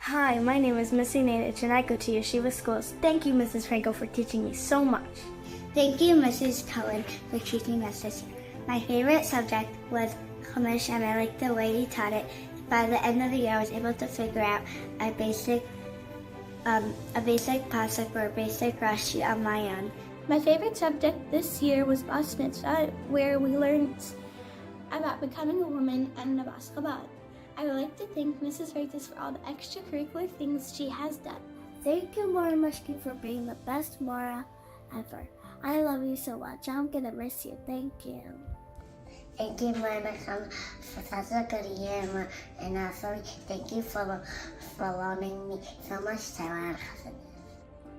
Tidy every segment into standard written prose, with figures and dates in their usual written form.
Hi, my name is Missy Nadich and I go to Yeshiva Schools. Thank you, Mrs. Franco, for teaching me so much. Thank you, Mrs. Cohen, for teaching us this year. My favorite subject was Chumash, and I liked the way he taught it. By the end of the year, I was able to figure out a basic pasuk or a basic Rashi on my own. My favorite subject this year was Bas Mitzvah, where we learned about becoming a woman and the Bas Chabad. I would like to thank Mrs. Freitas for all the extracurricular things she has done. Thank you, Mora Mushkin, for being the best Mora ever. I love you so much. I'm gonna miss you. Thank you. Thank you, Mora, for such a good year, and also thank you for loaning me so much time.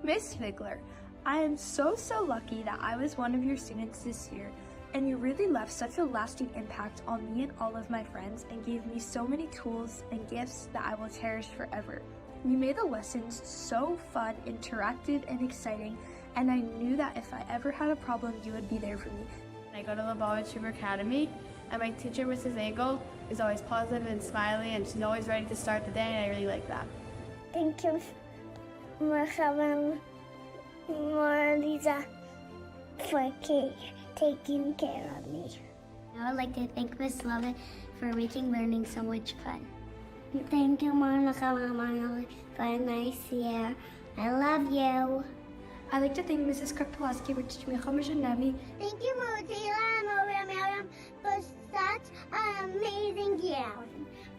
Miss Figler, I am so lucky that I was one of your students this year, and you really left such a lasting impact on me and all of my friends and gave me so many tools and gifts that I will cherish forever. You made the lessons so fun, interactive, and exciting, and I knew that if I ever had a problem, you would be there for me. I go to the Ballard Sugar Academy, and my teacher, Mrs. Agel, is always positive and smiley, and she's always ready to start the day, and I really like that. Thank you, Lisa, for taking care of me. I would like to thank Miss Lovett for making learning so much fun. Thank you, Monica, for a nice year. I love you. I'd like to thank Mrs. Krapkowski for teaching me Chumash and Navi. Thank you, Motila and Miriam, for such an amazing year.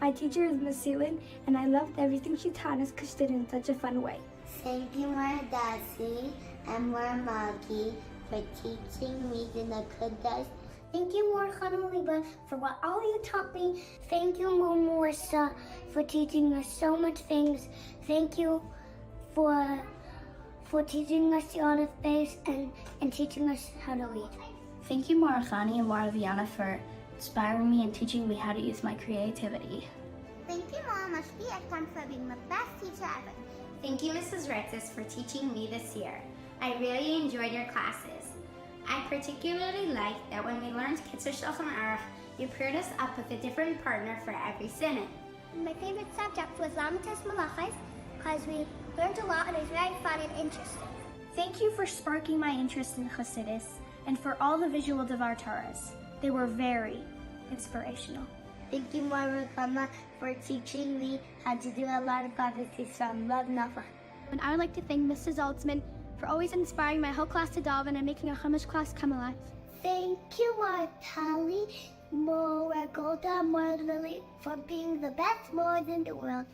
My teacher is Miss Seelin, and I loved everything she taught us because she did it in such a fun way. Thank you, Mara Darcy and Mara Maggie, for teaching me the Nakudas. Thank you, Mara Khanaliba, for what all you taught me. Thank you, Mara Morsa, for teaching us so much things. Thank you for teaching us the honest base and teaching us how to read. Thank you, Mara Khani and Mara Viana, for inspiring me and teaching me how to use my creativity. Thank you, Mama Mashki Ekman, for being the best teacher ever. Thank you, Mrs. Rexis, for teaching me this year. I really enjoyed your classes. I particularly liked that when we learned Kitzur Shulchan Aruch, you paired us up with a different partner for every synod. My favorite subject was Lamites Malachis because we learned a lot and it was very fun and interesting. Thank you for sparking my interest in Chassidus and for all the visual Devar Taras. They were very inspirational. Thank you, Mara Kama, for teaching me how to do a lot of godliness from Love Nafa. And I would like to thank Mrs. Altzman for always inspiring my whole class to daven and making our Chumash class come alive. Thank you, Tali, Mora Golda, Mora Lily, for being the best Mora in the world.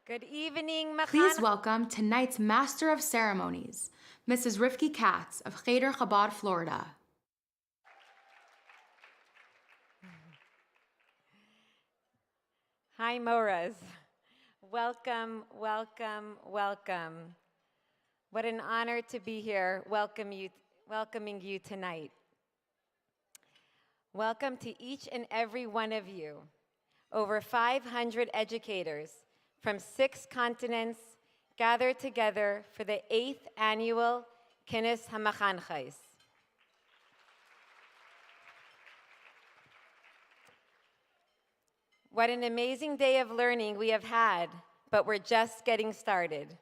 Good evening, Please Machan. welcome tonight's Master of Ceremonies, Mrs. Rivki Katz of Cheder Chabad, Florida. Hi, Moras. Welcome, welcome, welcome. What an honor to be here welcoming you tonight. Welcome to each and every one of you. Over 500 educators from 6 continents gathered together for the 8th annual Kines HaMachanchais. What an amazing day of learning we have had, but we're just getting started.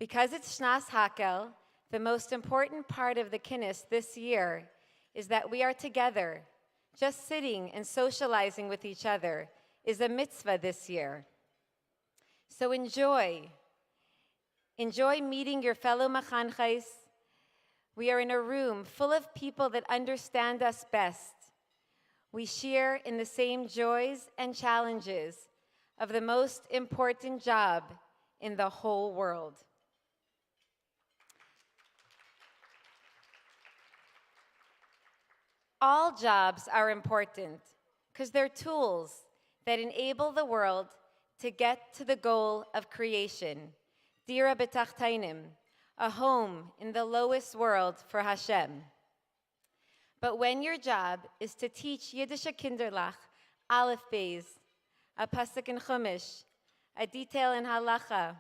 Because it's Shnas Hakel, the most important part of the Kines this year is that we are together. Just sitting and socializing with each other is a mitzvah this year. So enjoy meeting your fellow machanchais. We are in a room full of people that understand us best. We share in the same joys and challenges of the most important job in the whole world. All jobs are important because they're tools that enable the world to get to the goal of creation, Dira B'Tachtainim, a home in the lowest world for Hashem. But when your job is to teach Yiddish Kinderlach, Aleph Beis, a pasuk in Chumash, a detail in Halacha,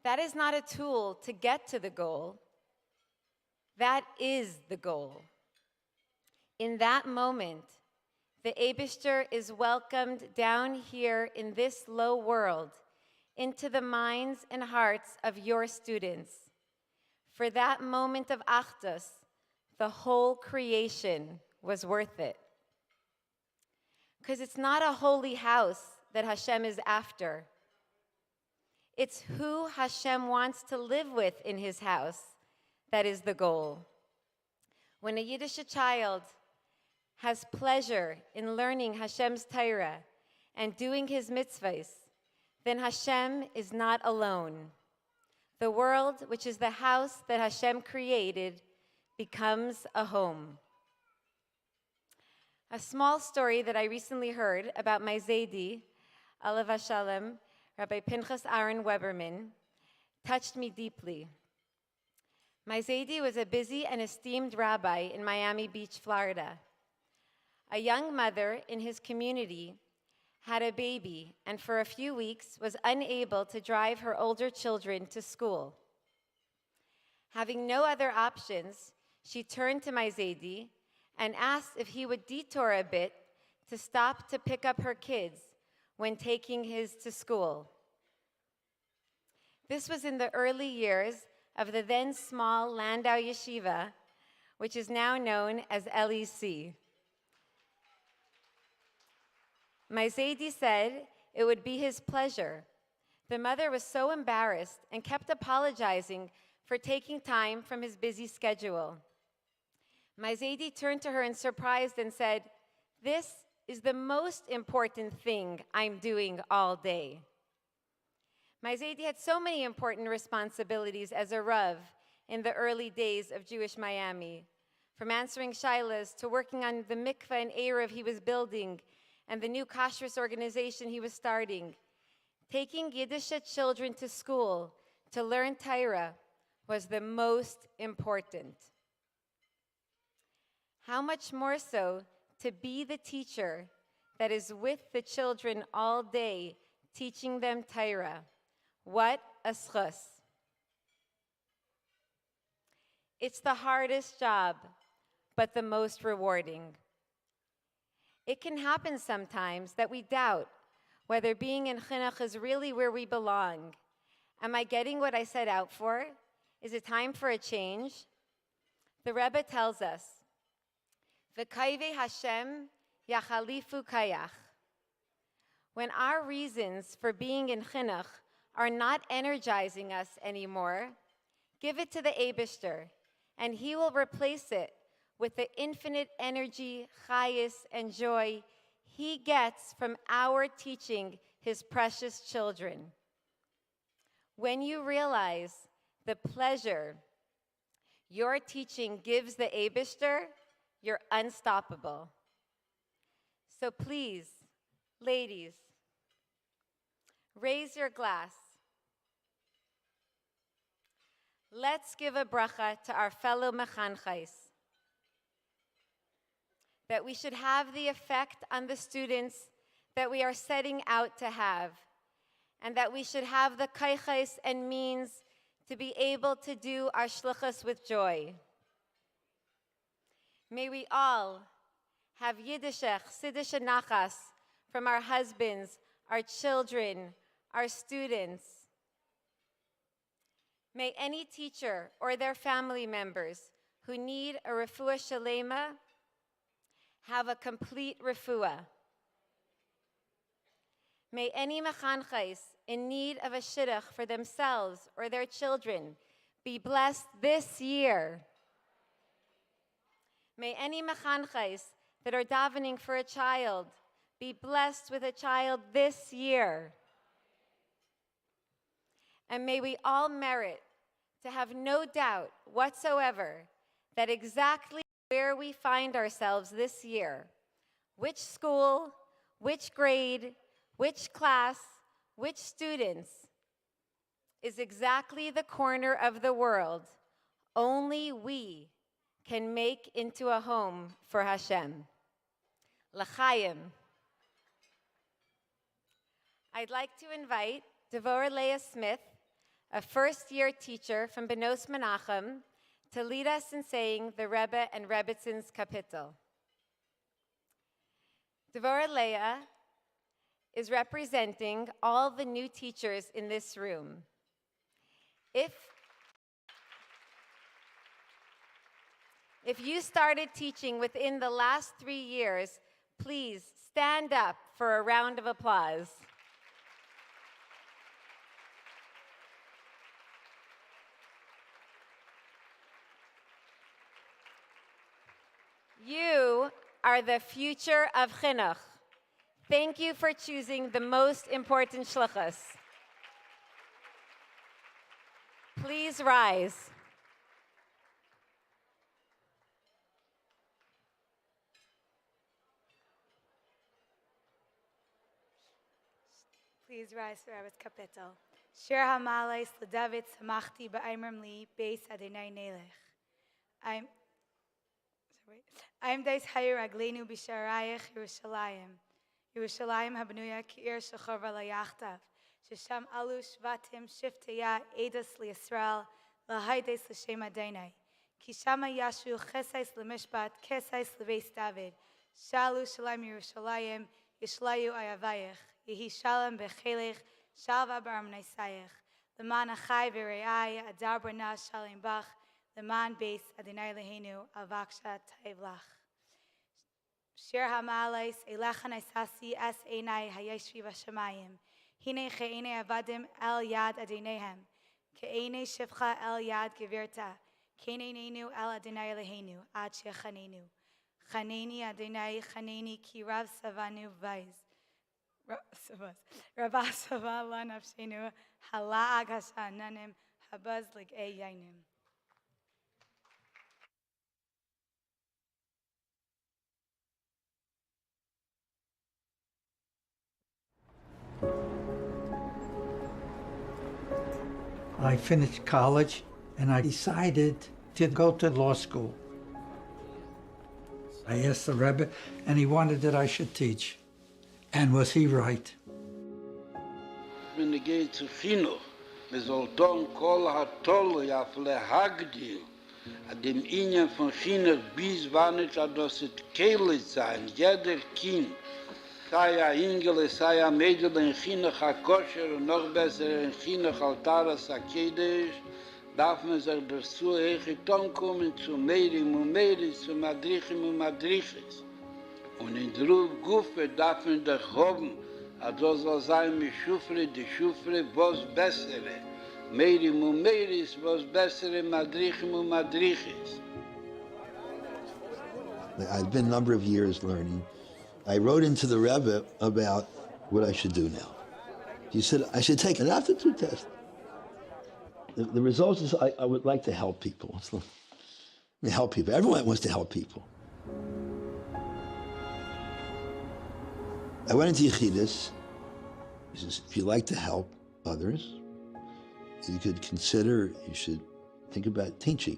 that is not a tool to get to the goal. That is the goal. In that moment, the Eibishter is welcomed down here in this low world into the minds and hearts of your students. For that moment of Achdus, the whole creation was worth it. Because it's not a holy house that Hashem is after. It's who Hashem wants to live with in his house that is the goal. When a Yiddish child has pleasure in learning Hashem's Torah and doing his mitzvahs, then Hashem is not alone. The world, which is the house that Hashem created, becomes a home. A small story that I recently heard about my Zaidi, Alav Shalom, Rabbi Pinchas Aaron Weberman, touched me deeply. My Zaidi was a busy and esteemed rabbi in Miami Beach, Florida. A young mother in his community had a baby and for a few weeks was unable to drive her older children to school. Having no other options, she turned to my Zaidi and asked if he would detour a bit to stop to pick up her kids when taking his to school. This was in the early years of the then small Landau Yeshiva, which is now known as LEC. My Zaidi said it would be his pleasure. The mother was so embarrassed and kept apologizing for taking time from his busy schedule. My Zaidi turned to her in surprise and said, "This is the most important thing I'm doing all day." My Zaidi had so many important responsibilities as a Rav in the early days of Jewish Miami, from answering shilas to working on the mikveh and Erev he was building and the new kashrus organization he was starting. Taking Yiddish children to school to learn Torah was the most important. How much more so to be the teacher that is with the children all day, teaching them Torah. What a schus. It's the hardest job, but the most rewarding. It can happen sometimes that we doubt whether being in chinuch is really where we belong. Am I getting what I set out for? Is it time for a change? The Rebbe tells us, V'kayve Hashem yachalifu kayach. When our reasons for being in chinuch are not energizing us anymore, give it to the Eibishter, and he will replace it with the infinite energy, chayis, and joy he gets from our teaching his precious children. When you realize the pleasure your teaching gives the Eibishter, you're unstoppable. So please, ladies, raise your glass. Let's give a bracha to our fellow mechanchais, that we should have the effect on the students that we are setting out to have, and that we should have the kaichais and means to be able to do our shluchas with joy. May we all have Yiddishech, Siddish nachas from our husbands, our children, our students. May any teacher or their family members who need a refuah shalema have a complete refuah. May any mechanchais in need of a shidduch for themselves or their children be blessed this year. May any mechanchais that are davening for a child be blessed with a child this year. And may we all merit to have no doubt whatsoever that exactly where we find ourselves this year, which school, which grade, which class, which students, is exactly the corner of the world only we can make into a home for Hashem. L'chaim. I'd like to invite Devorah Leah Smith, a first-year teacher from Benos Menachem, to lead us in saying the Rebbe and Rebbitzins kapitel. Devorah Leah is representing all the new teachers in this room. If you started teaching within the last 3 years, please stand up for a round of applause. You are the future of Chinuch. Thank you for choosing the most important shluchas. Please rise. Please rise for Rebbe's kapitel. Shir hamalais l'David samachti ba'imrim li beis Adonai nelech. I'm Dais Hayir Aglenu Bisharayach Yerushalayim. Yerushalayim Habnuya Ki'ir Shechorva Layachtav. Shesham Alu Shvatim Shiftaya Edas Li'Yisrael Lahaides L'Shem Adonai. Kishama Yashu Chesais L'Mishpat Kesais L'Beis David. Shalu Shalayim Yerushalayim Yishlayu Ayavayach. Yehi Shalom Bechelech Shalva Baram Naisayach. L'man Achai V'Re'ai Adar Brana Shalim Bach. L'man Beis Adonai Leheinu Avaksha Taivlach. Shir Hamalais Elechan Isasi Es Einai Hayeshvi Vashamayim. Hine Che'ene Avadim El Yad Adonehem. Ke'ene Shivcha El Yad Gevirta. Kenenenu El Adonai Leheinu Ad Shechanenu. Chaneni Adonai Chaneni Ki Rav Savanu Vaiz. Rabba Sava La Nafshenu Hala'ag Hashananim Habaz Lik E Yainim. I finished college and I decided to go to law school. I asked the Rebbe and he wanted that I should teach. And was he right? Wenn ich gehe zu Chinuch, wir soll tun kol hatol jafle hagdil, an dem Ingen von Chinuch bis wann ich das Kehle sein, jeder Kind, sei ein Ingele, sei ein Mädel in Chinuch HaKosher und noch besser in Chinuch Altaras HaKedesh, darf man sich dazu tun kommen zu Merim und Merim, zu Madrichim und Madriches. Und in der Gufe darf man dich haben, also soll sein mit Schufre, die Schufre, was bessere. Merim und Meris, was bessere, Madrichim und Madriches. I've been a number of years learning. I wrote into the Rebbe about what I should do now. He said, I should take an aptitude test. The result is I would like to help people. Help people. Everyone wants to help people. I went into Yechidus. He says, if you like to help others, you should think about teaching.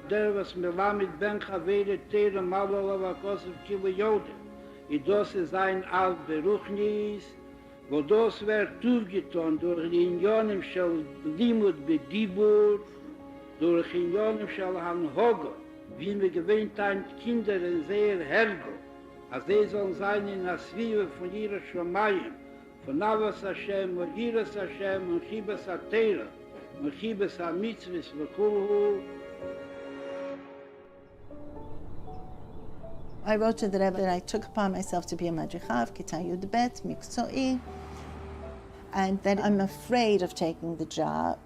Der was mir war mit Ben Chavere Tere Malala Kosov Kivu Yode. I das ist ein Alt Beruchnis, wo das wird zugetan durch die Unionen von Limud Bedibur, durch die Unionen von Hanhogo, wie wir gewöhnt haben, Kinder sehr hergo, als sie sollen sein in der Zwiebel von ihrer Schwamayim, von Avas Hashem und Iras Hashem und Chibas HaTeira und Chibas HaMitzvahs v'kulhu. I wrote to the Rebbe that I took upon myself to be a madrichav, Kita Yud Bet, Miktsoi, and that I'm afraid of taking the job.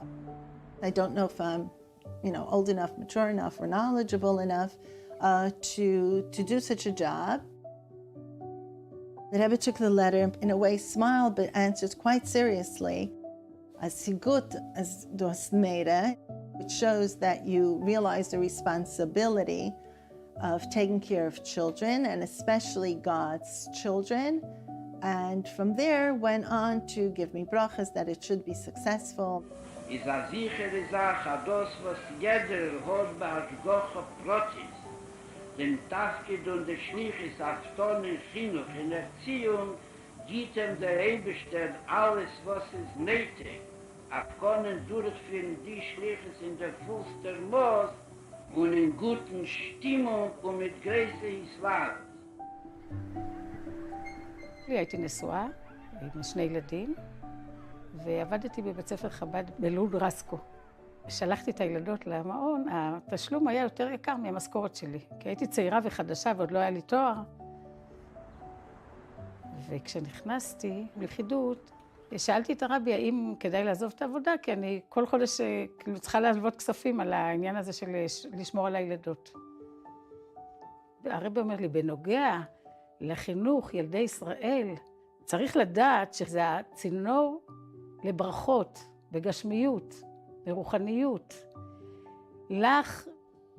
I don't know if I'm, old enough, mature enough, or knowledgeable enough to do such a job. The Rebbe took the letter, in a way smiled, but answered quite seriously, as sigut as dos meire, which shows that you realize the responsibility of taking care of children, and especially God's children. And from there went on to give me brachas that it should be successful. Is a sichere Sache, das was jeder hat bei Hashgacha Protis, dem Tafkid und der Schlichis auf Tonnen Chinuch in Erziehung, gibt der Eibestell alles, was ist nötig, auf können durchführen die Schlichis in der Fuß der Moos und in guten Stimmung und mit Größe Islam. הייתי נשואה עם 2 ילדים, ועבדתי בבית ספר חב"ד בלוד רסקו. שלחתי את הילדות למעון, התשלום היה יותר יקר מהמשכורת שלי, כי הייתי צעירה וחדשה ועוד לא היה לי תואר. וכשנכנסתי לכידות, שאלתי את הרבי האם כדאי לעזוב את העבודה, כי אני כל חודש צריכה להלוות כספים על העניין הזה של לשמור על הילדות. הרבי אומר לי, בנוגע לחינוך ילדי ישראל, צריך לדעת שזה הצינור לברכות, בגשמיות, ברוחניות, לך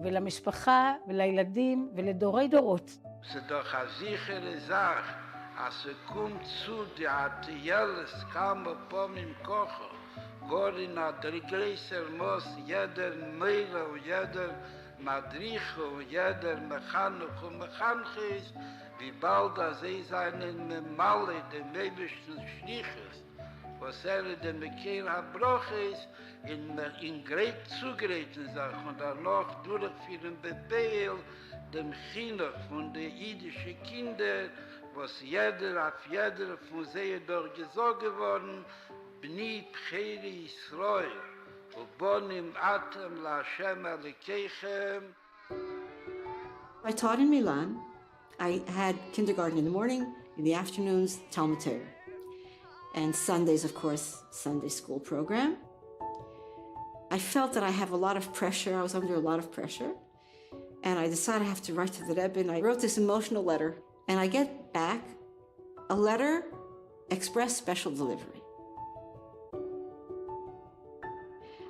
ולמשפחה ולילדים ולדורי דורות. זה doch a sichere Sache, als kommt zu die Atieles kamen pom im Kocher, gar in a größer Moos, jeder Meile und jeder Madrich und jeder Mechanuk und Mechanchis, wie bald sie seinen Male, den lebischen Schliches, was dem Bekehr Abroch ist, in Greit zugeräten Sachen und danach durchführen Befehl dem Chinuch von den jüdischen Kindern, was jeder auf jeder von sie dort gesagt geworden, Bni Pcheri Yisrael, und Bonim Atem La Hashem Alikeichem. I taught in Milan. I had kindergarten in the morning, in the afternoons, Talmud Torah. And Sundays, of course, Sunday school program. I felt that I have a lot of pressure. I was under a lot of pressure. And I decided I have to write to the Rebbe, and I wrote this emotional letter. And I get back a letter, express special delivery.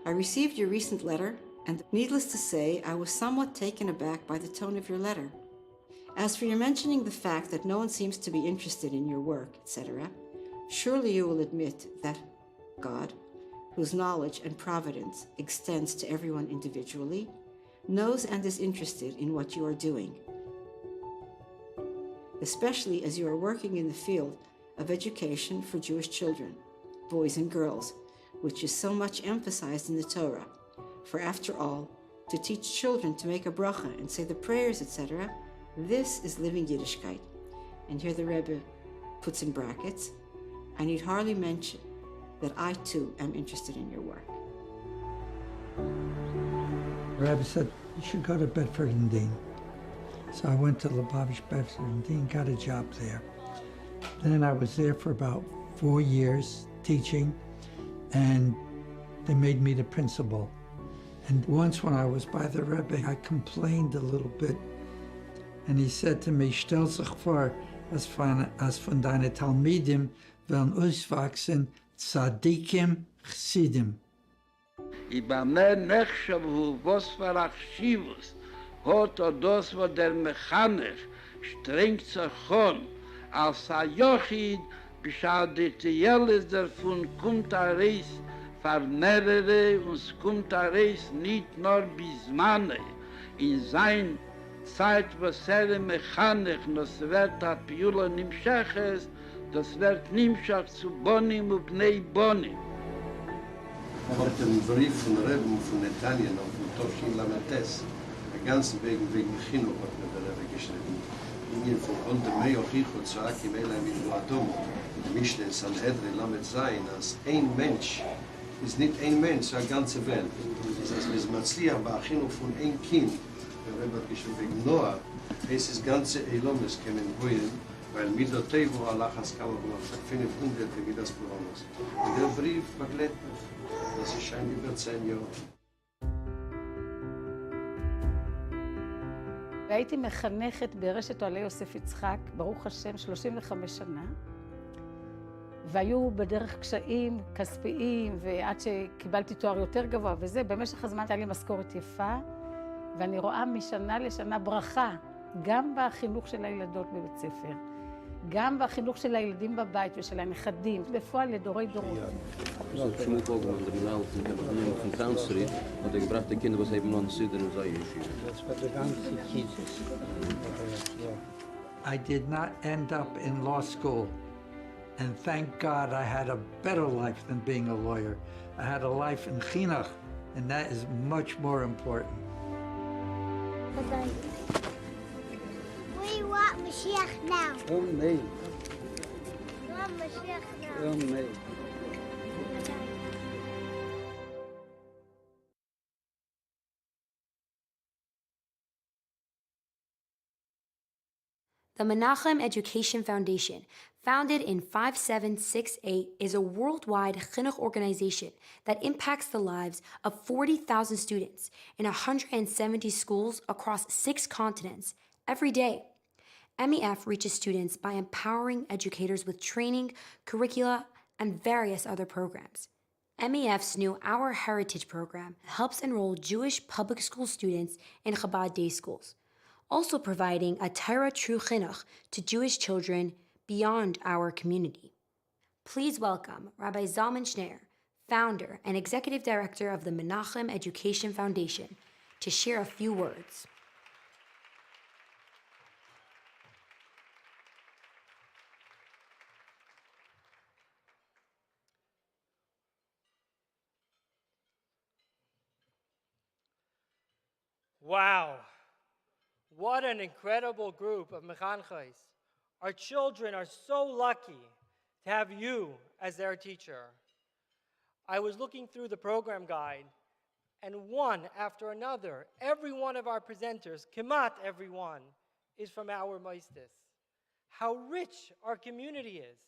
I received your recent letter, and needless to say, I was somewhat taken aback by the tone of your letter. As for your mentioning the fact that no one seems to be interested in your work, etc., surely you will admit that God, whose knowledge and providence extends to everyone individually, knows and is interested in what you are doing, especially as you are working in the field of education for Jewish children, boys and girls, which is so much emphasized in the Torah. For after all, to teach children to make a bracha and say the prayers, etc., this is living Yiddishkeit. And here the Rebbe puts in brackets, I need hardly mention that I too am interested in your work. The Rebbe said, you should go to Bedford and Dean. So I went to Lubavitch, Bedford and Dean, got a job there. Then I was there for about 4 years teaching, and they made me the principal. And once when I was by the Rebbe, I complained a little bit. And he said to me, stell sich vor, als von deinen Talmidim werden auswachsen Tzadikim Chsidim. Über mehr Nechshavu, was für Achschivus, hat das, was der Mechanisch strengt sich an, als ein Jochid, bisher die Tieles davon kommt Reis vernährere und es kommt Reis nicht nur bis Manne. In sein Zeit, was Mechanisch, das wird ab Jula Nimschaches, das wird Nimschach zu Bonim und Bnei Bonim. Ich hatte einen Brief von Reben von Netanien auf dem Toshin Lamentes. Den ganzen wegen Chinuch hat mir der Rebbe geschrieben. Ingen von Onde Meo Chicho Zaki Mela Milu Adom. Mischte Sanhedrin Lamet sein, als ein Mensch ist nicht ein Mensch, eine ganze Welt. Das heißt, wir sind Matzliach bei Chinuch von ein Kind. Der Rebbe hat geschrieben wegen Noah. Es ist ganze Elomes kämen holen, weil mit der Tevo Allah has kam und sagt 500 wie das Programm ist. Und der Brief begleitet mich. Das ist schon über 10 Jahre. והייתי מחנכת ברשת אוהלי יוסף יצחק, ברוך השם, 35 שנה. והיו בדרך קשיים כספיים, ועד שקיבלתי תואר יותר גבוה וזה, במשך הזמן הייתה לי משכורת יפה, ואני רואה משנה לשנה ברכה, גם בחינוך של הילדות בבית ספר, גם בחינוך של הילדים בבית ושל הנכדים, בפועל לדורי דורות. Zoals Chinuch ook, want de menaal van Town Street, want ik gebracht de kinderen was even naar de Zuiden en zei I did not end up in law school, and thank God I had a better life than being a lawyer. I had a life in Chinuch, and that is much more important. We want Mashiach now. Amen. We want Mashiach now. Amen. The Menachem Education Foundation, founded in 5768, is a worldwide chinuch organization that impacts the lives of 40,000 students in 170 schools across 6 continents every day. MEF reaches students by empowering educators with training, curricula, and various other programs. MEF's new Our Heritage program helps enroll Jewish public school students in Chabad day schools, also providing a Torah true chinuch to Jewish children beyond our community. Please welcome Rabbi Zalman Schneer, founder and executive director of the Menachem Education Foundation, to share a few words. Wow. What an incredible group of mechanchos. Our children are so lucky to have you as their teacher. I was looking through the program guide, and one after another, every one of our presenters, kemat everyone, is from our moistus. How rich our community is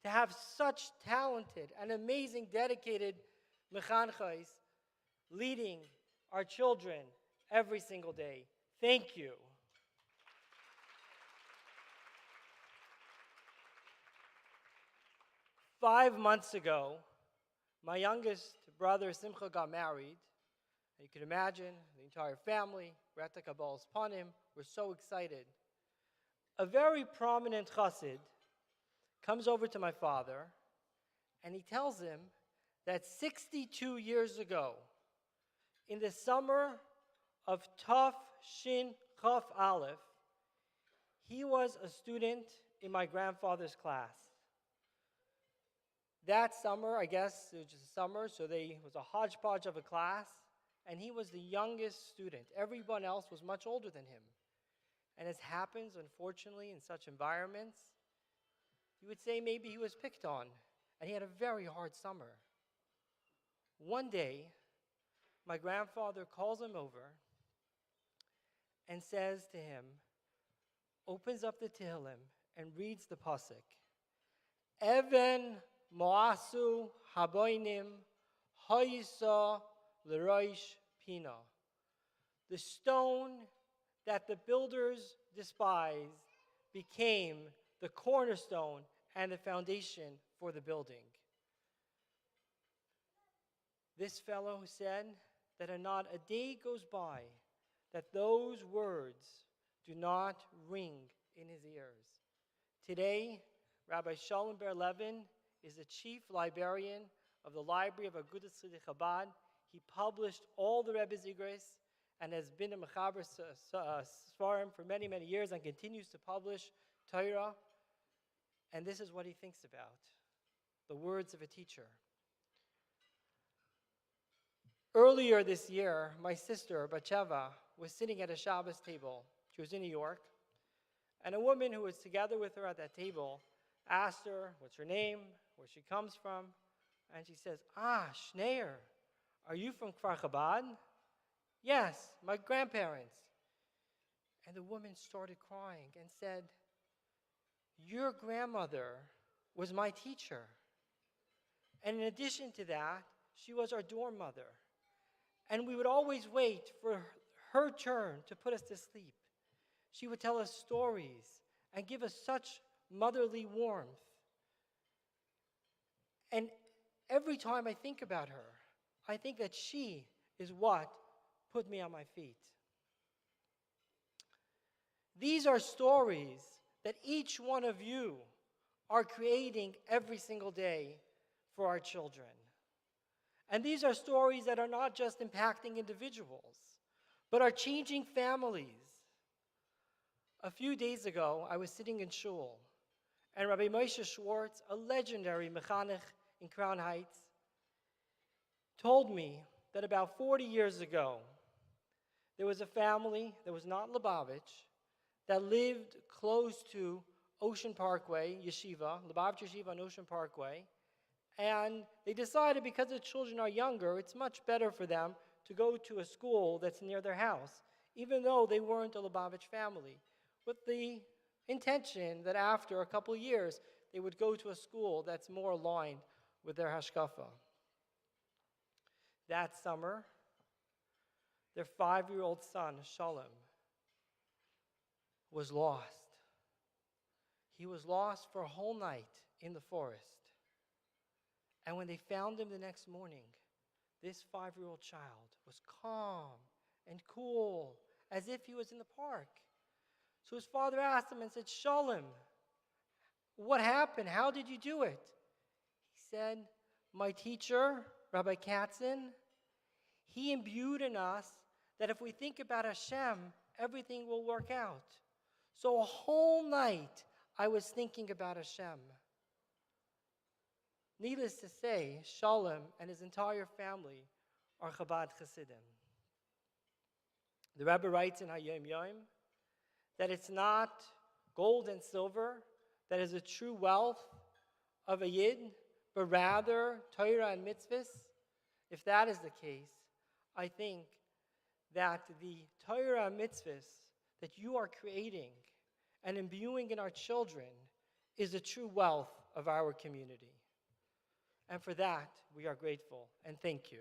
to have such talented and amazing, dedicated mechanchos leading our children every single day. Thank you. Five months ago, my youngest brother Simcha got married. You can imagine the entire family, we're at the Kabbal's Panim, we're so excited. A very prominent chassid comes over to my father and he tells him that 62 years ago, in the summer of Taf Shin Chaf Aleph, he was a student in my grandfather's class. That summer, I guess it was just summer, so it was a hodgepodge of a class, and he was the youngest student. Everyone else was much older than him. And as happens, unfortunately, in such environments, you would say maybe he was picked on, and he had a very hard summer. One day, my grandfather calls him over and says to him, opens up the Tehillim and reads the pasuk, Even Moasu Haboinim Hayisa L'Roish Pina. The stone that the builders despised became the cornerstone and the foundation for the building. This fellow said that not a day goes by that those words do not ring in his ears. Today, Rabbi Shalom Ber Levin is the chief librarian of the Library of Agudas Chassidei Chabad. He published all the Rebbe's Igros and has been a Mechaber Svarim for many, many years and continues to publish Torah. And this is what he thinks about the words of a teacher. Earlier this year, my sister, Batsheva, was sitting at a Shabbos table. She was in New York. And a woman who was together with her at that table asked her, what's her name, where she comes from. And she says, Schneier, are you from Kfar Chabad? Yes, my grandparents. And the woman started crying and said, your grandmother was my teacher. And in addition to that, she was our dorm mother. And we would always wait for her turn to put us to sleep. She would tell us stories and give us such motherly warmth. And every time I think about her, I think that she is what put me on my feet. These are stories that each one of you are creating every single day for our children. And these are stories that are not just impacting individuals, but are changing families. A few days ago, I was sitting in shul, and Rabbi Moshe Schwartz, a legendary mechanech in Crown Heights, told me that about 40 years ago, there was a family that was not Lubavitch that lived close to Ocean Parkway Yeshiva, Lubavitch Yeshiva on Ocean Parkway, and they decided because the children are younger, it's much better for them to go to a school that's near their house, even though they weren't a Lubavitch family, with the intention that after a couple years, they would go to a school that's more aligned with their hashkafa. That summer, their 5-year-old son, Shalom, was lost. He was lost for a whole night in the forest. And when they found him the next morning, this 5-year-old child was calm and cool, as if he was in the park. So his father asked him and said, Shalom, what happened? How did you do it? He said, my teacher, Rabbi Katzen, he imbued in us that if we think about Hashem, everything will work out. So a whole night, I was thinking about Hashem. Needless to say, Shalom and his entire family are Chabad Chassidim. The Rebbe writes in Hayom Yom that it's not gold and silver that is a true wealth of a Yid, but rather Torah and mitzvahs. If that is the case, I think that the Torah and mitzvahs that you are creating and imbuing in our children is the true wealth of our community. And for that, we are grateful and thank you.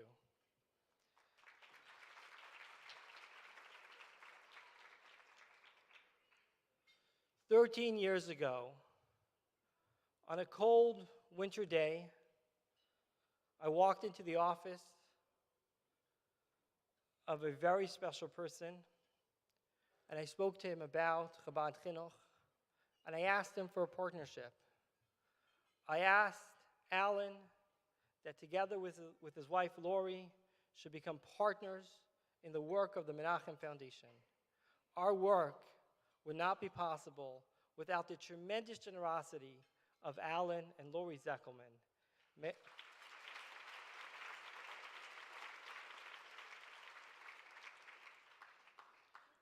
"13 years ago, on a cold winter day, I walked into the office of a very special person, and I spoke to him about Chabad Chinuch, and I asked him for a partnership. I asked Alan that together with his wife Lori should become partners in the work of the Menachem Foundation. Our work would not be possible without the tremendous generosity of Alan and Lori Zeckelman.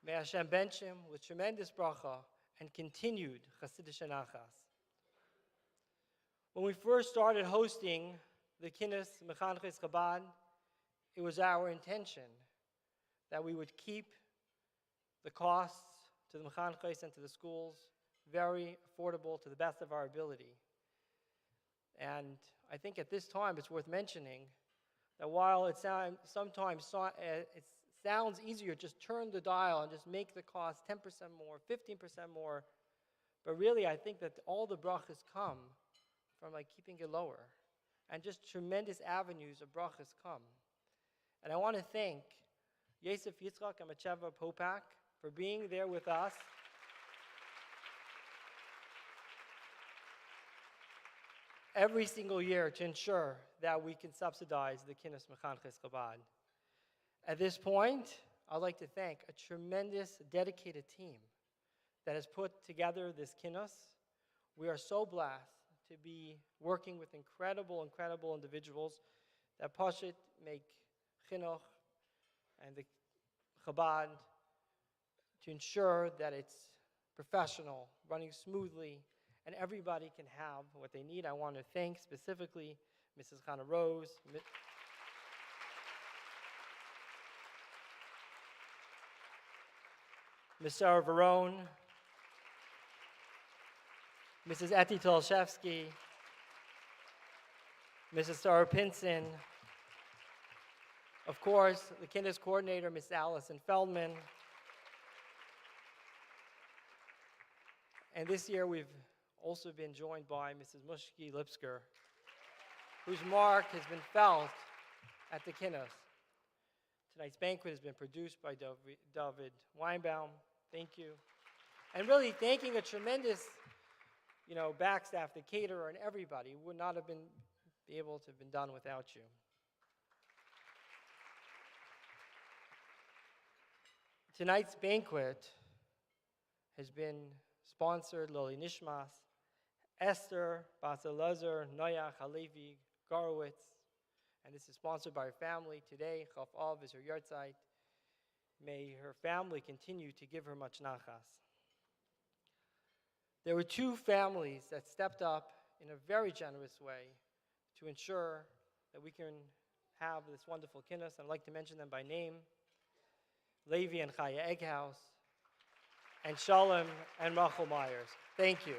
May Hashem bench him with tremendous bracha and continued Chassidish Nachas. When we first started hosting the Kinnis Mechanches Chabad, it was our intention that we would keep the costs to the Mechanches and to the schools very affordable to the best of our ability. And I think at this time it's worth mentioning that while it sometimes it sounds easier, just turn the dial and just make the cost 10% more, 15% more, But really, I think that all the brachas come from like keeping it lower. And just tremendous avenues of brachas come. And I want to thank Yosef Yitzchak and Macheva Popak for being there with us. Every single year to ensure that we can subsidize the Kinus Mechanches Chabad. At this point, I'd like to thank a tremendous, dedicated team that has put together this Kinus. We are so blessed to be working with incredible, incredible individuals that Pashit make Chinuch and the Chabad to ensure that it's professional, running smoothly, and everybody can have what they need. I want to thank specifically Mrs. Hannah Rose, Ms. Sarah Verone, Mrs. Eti Tolshevsky, Mrs. Sarah Pinson, of course, the Kinder's coordinator, Ms. Allison Feldman. And this year we've also been joined by Mrs. Mushki Lipsker, whose mark has been felt at the Kinder's. Tonight's banquet has been produced by David Weinbaum. Thank you. And really thanking a tremendous, backstaff, the caterer, and everybody. Would not have been able to have been done without you. Tonight's banquet has been sponsored Loli Nishmas, Esther, Baselezer, Noyach, Halevi, Garowitz, and this is sponsored by her family. Today, Chaf Av is her yahrzeit. May her family continue to give her much nachas. There were two families that stepped up in a very generous way to ensure that we can have this wonderful kinnos. I'd like to mention them by name: Levi and Chaya Egghouse, and Shalom and Rachel Myers. Thank you.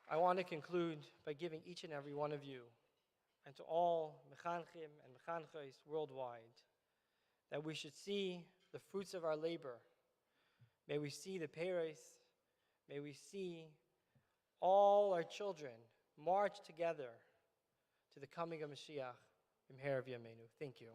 I want to conclude by giving each and every one of you, and to all mechanchim and mechanchos worldwide, that we should see the fruits of our labor. May we see the peres. May we see all our children march together to the coming of Mashiach. B'mher of Yameinu. Thank you.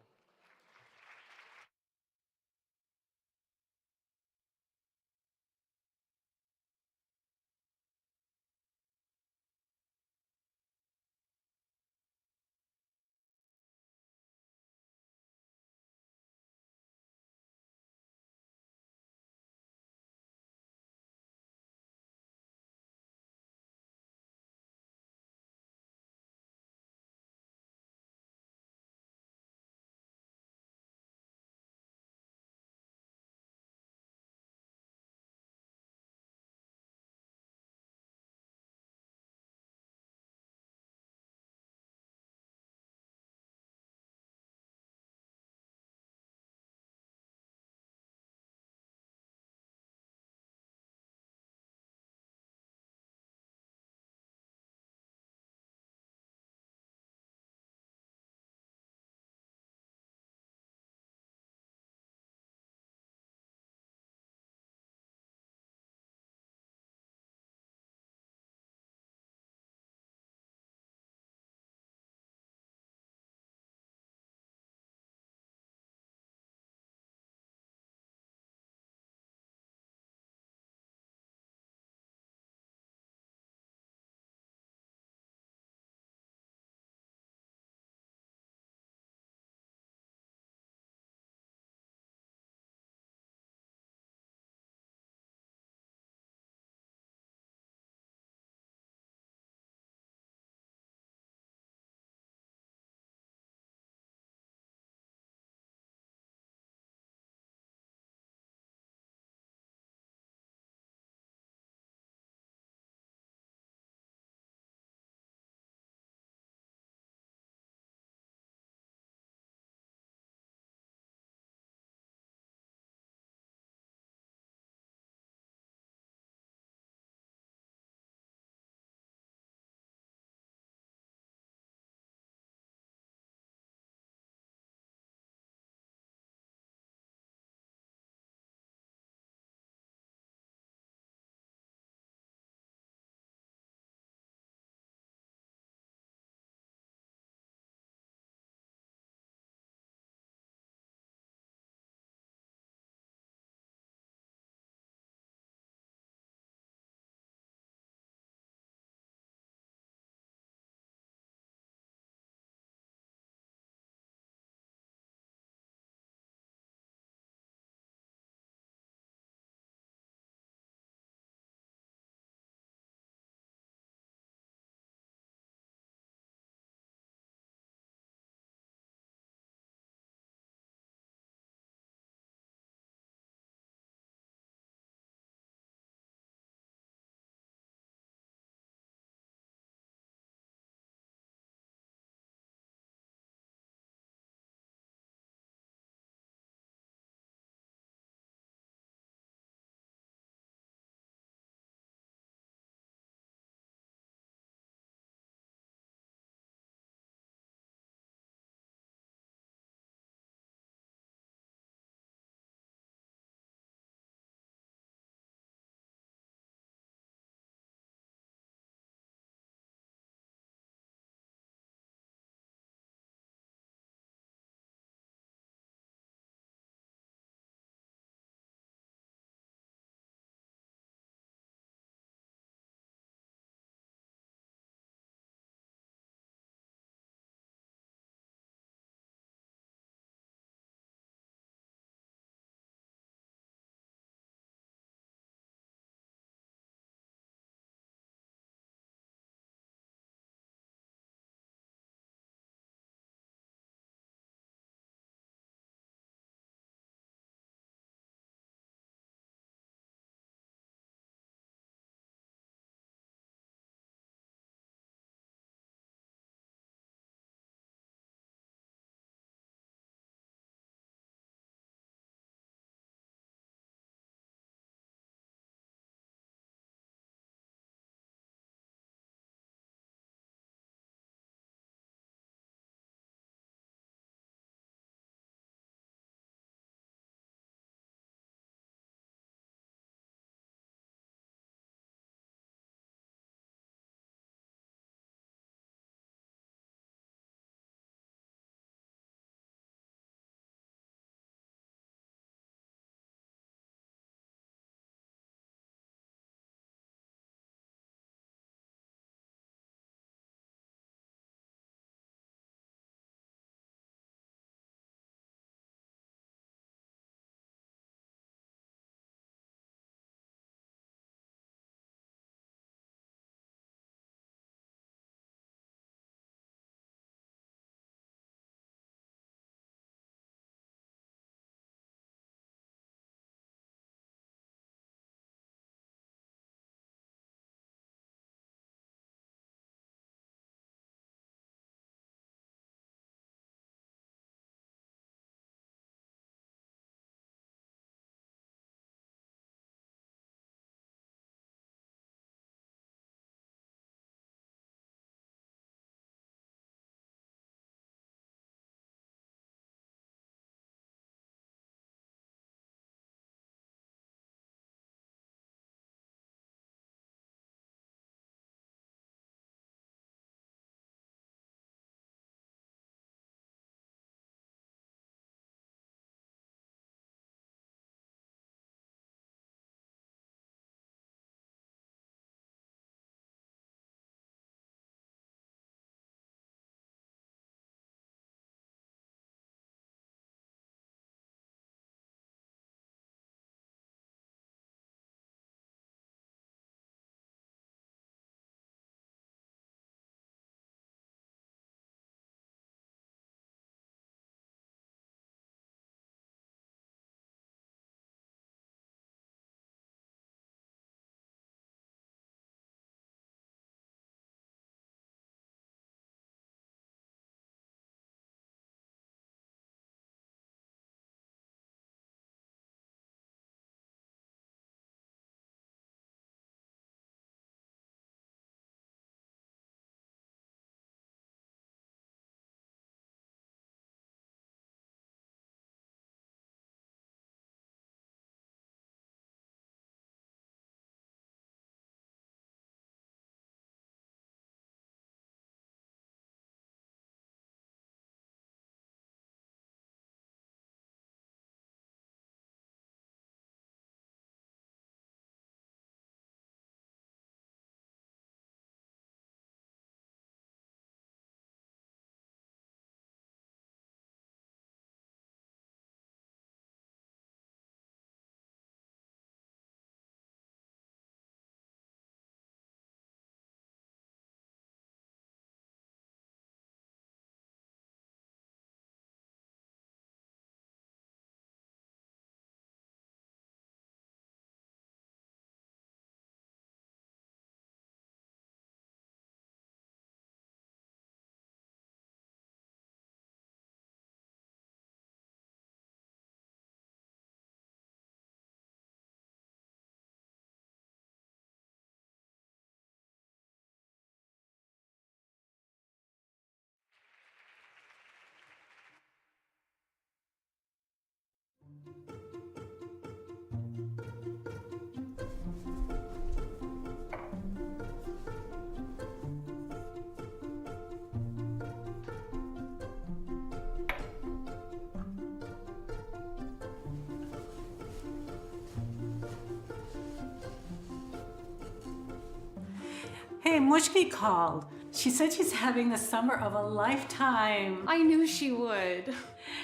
Hey, Mushki called. She said she's having the summer of a lifetime. I knew she would.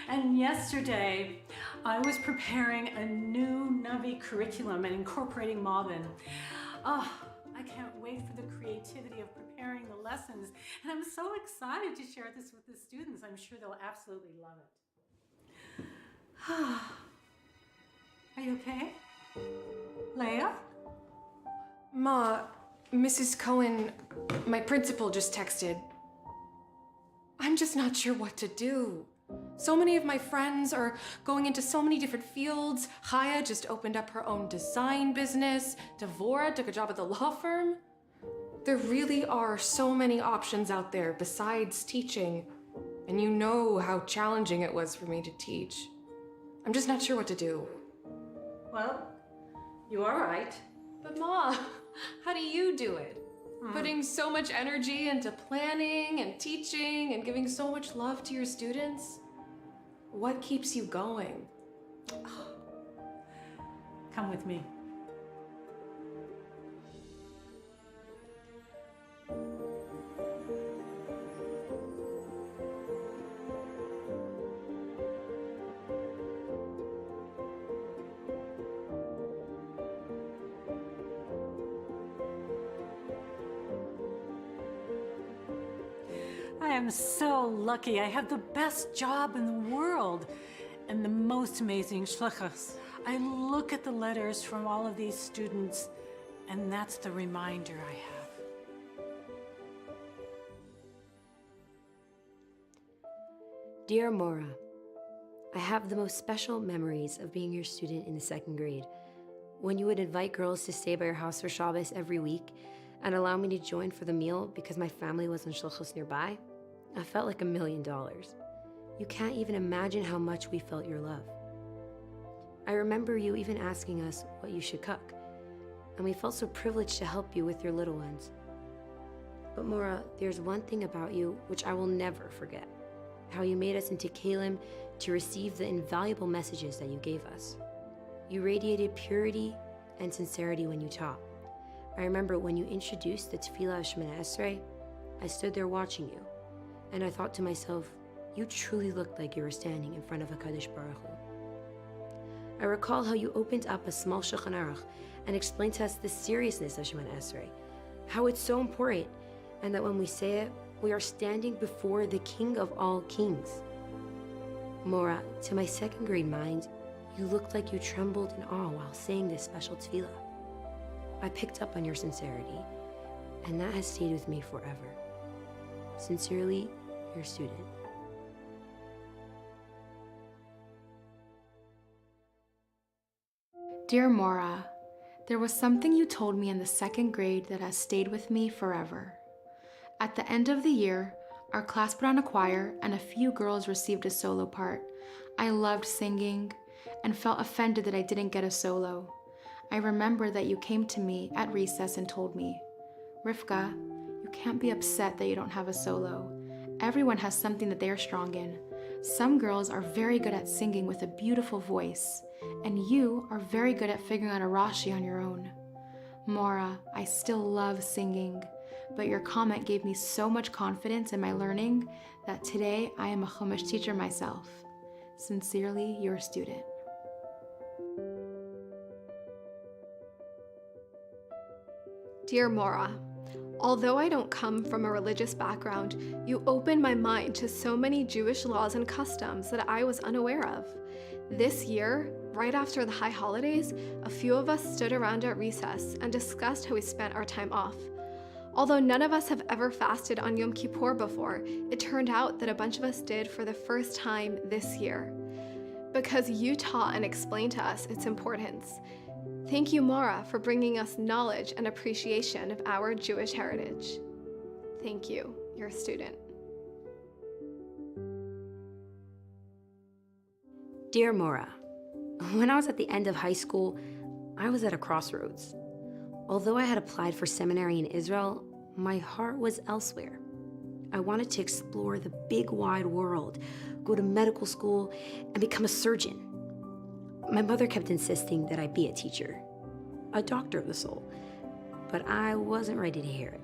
And yesterday, I was preparing a new Navi curriculum and incorporating Malvin. Oh, I can't wait for the creativity of preparing the lessons. And I'm so excited to share this with the students. I'm sure they'll absolutely love it. Are you okay? Leah? Ma, Mrs. Cohen, my principal just texted. I'm just not sure what to do. So many of my friends are going into so many different fields. Chaya just opened up her own design business. Devora took a job at the law firm. There really are so many options out there besides teaching. And you know how challenging it was for me to teach. I'm just not sure what to do. Well, you are right. But Ma, how do you do it? Putting so much energy into planning and teaching and giving so much love to your students? What keeps you going? Come with me. I am so lucky. I have the best job in the world and the most amazing shlichus. I look at the letters from all of these students, and that's the reminder I have. Dear Mora, I have the most special memories of being your student in the 2nd grade. When you would invite girls to stay by your house for Shabbos every week and allow me to join for the meal because my family was in shlichus nearby, I felt like $1 million. You can't even imagine how much we felt your love. I remember you even asking us what you should cook, and we felt so privileged to help you with your little ones. But Mora, there's one thing about you which I will never forget, how you made us into kalim to receive the invaluable messages that you gave us. You radiated purity and sincerity when you taught. I remember when you introduced the Tefillah of Shemoneh Esrei, I stood there watching you, and I thought to myself, you truly looked like you were standing in front of HaKadosh Baruch Hu. I recall how you opened up a small Shulchan Aruch and explained to us the seriousness of Shemoneh Esrei, how it's so important, and that when we say it, we are standing before the King of all kings. Mora, to my 2nd grade mind, you looked like you trembled in awe while saying this special tefillah. I picked up on your sincerity, and that has stayed with me forever. Sincerely, your student. Dear Mora, there was something you told me in the 2nd grade that has stayed with me forever. At the end of the year, our class put on a choir and a few girls received a solo part. I loved singing and felt offended that I didn't get a solo. I remember that you came to me at recess and told me, Rivka, you can't be upset that you don't have a solo. Everyone has something that they are strong in. Some girls are very good at singing with a beautiful voice, and you are very good at figuring out a Rashi on your own. Mora, I still love singing, but your comment gave me so much confidence in my learning that today I am a Chumash teacher myself. Sincerely, your student. Dear Mora, although I don't come from a religious background, you opened my mind to so many Jewish laws and customs that I was unaware of. This year, right after the high holidays, a few of us stood around at recess and discussed how we spent our time off. Although none of us have ever fasted on Yom Kippur before, it turned out that a bunch of us did for the first time this year. Because you taught and explained to us its importance. Thank you, Mora, for bringing us knowledge and appreciation of our Jewish heritage. Thank you, your student. Dear Mora, when I was at the end of high school, I was at a crossroads. Although I had applied for seminary in Israel, my heart was elsewhere. I wanted to explore the big wide world, go to medical school, and become a surgeon. My mother kept insisting that I be a teacher, a doctor of the soul, but I wasn't ready to hear it.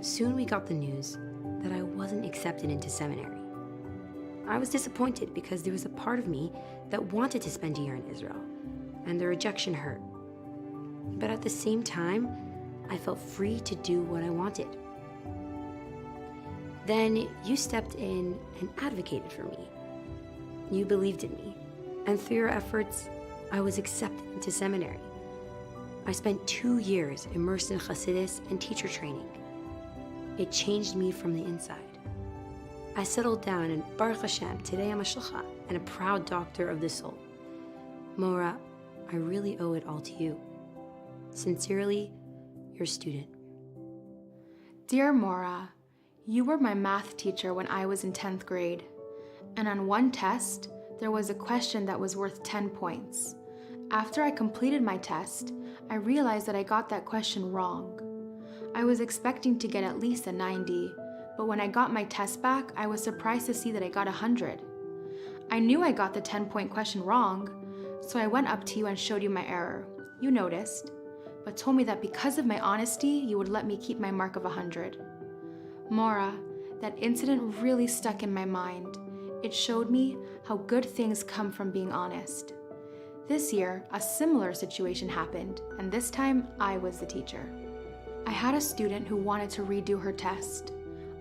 soon we got the news that I wasn't accepted into seminary. I was disappointed because there was a part of me that wanted to spend a year in Israel, and the rejection hurt. But at the same time, I felt free to do what I wanted. Then you stepped in and advocated for me. You believed in me, and through your efforts, I was accepted into seminary. I spent 2 years immersed in Chassidus and teacher training. It changed me from the inside. I settled down, and Baruch Hashem, today I'm a shlicha and a proud doctor of the soul. Mora, I really owe it all to you. Sincerely, your student. Dear Mora, you were my math teacher when I was in 10th grade. And on one test, there was a question that was worth 10 points. After I completed my test, I realized that I got that question wrong. I was expecting to get at least a 90, but when I got my test back, I was surprised to see that I got 100. I knew I got the 10-point question wrong, so I went up to you and showed you my error. You noticed, but told me that because of my honesty, you would let me keep my mark of 100. Mora, that incident really stuck in my mind. It showed me how good things come from being honest. This year, a similar situation happened, and this time, I was the teacher. I had a student who wanted to redo her test.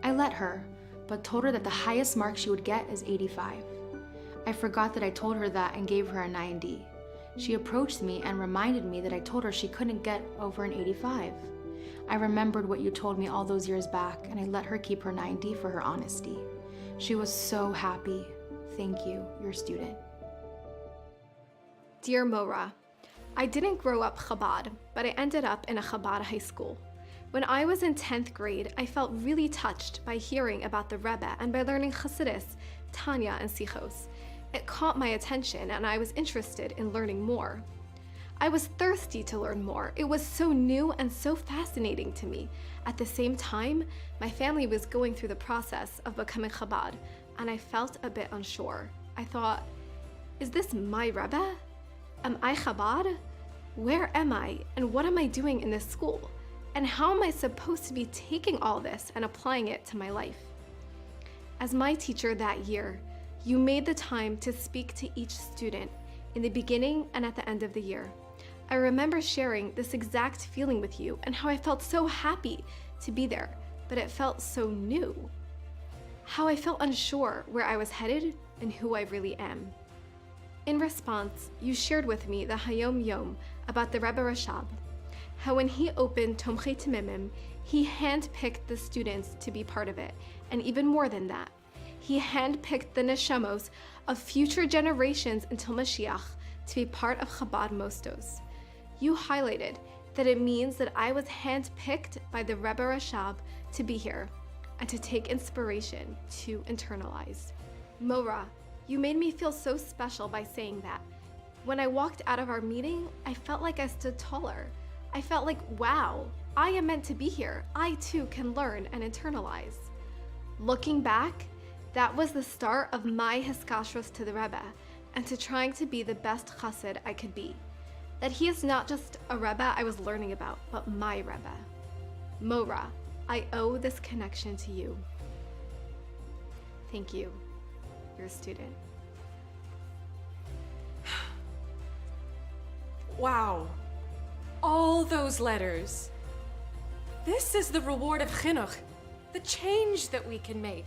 I let her, but told her that the highest mark she would get is 85. I forgot that I told her that and gave her a 90. She approached me and reminded me that I told her she couldn't get over an 85. I remembered what you told me all those years back, and I let her keep her 90 for her honesty. She was so happy. Thank you, your student. Dear Mora, I didn't grow up Chabad, but I ended up in a Chabad high school. When I was in 10th grade, I felt really touched by hearing about the Rebbe and by learning Chassidus, Tanya, and Sichos. It caught my attention and I was interested in learning more. I was thirsty to learn more. It was so new and so fascinating to me. At the same time, my family was going through the process of becoming Chabad, and I felt a bit unsure. I thought, is this my Rebbe? Am I Chabad? Where am I, and what am I doing in this school? And how am I supposed to be taking all this and applying it to my life? As my teacher that year, you made the time to speak to each student in the beginning and at the end of the year. I remember sharing this exact feeling with you and how I felt so happy to be there, but it felt so new. How I felt unsure where I was headed and who I really am. In response, you shared with me the Hayom Yom about the Rebbe Rashab, how when he opened Tomchei Temimim, he handpicked the students to be part of it, and even more than that, he handpicked the neshamos of future generations until Mashiach to be part of Chabad Mostos. You highlighted that it means that I was handpicked by the Rebbe Rashab to be here and to take inspiration to internalize. Mora, you made me feel so special by saying that. When I walked out of our meeting, I felt like I stood taller. I felt like, wow, I am meant to be here. I too can learn and internalize. Looking back, that was the start of my hiskashros to the Rebbe and to trying to be the best chassid I could be. That he is not just a Rebbe I was learning about, but my Rebbe. Mora, I owe this connection to you. Thank you, your student. Wow. All those letters. This is the reward of chinuch, the change that we can make.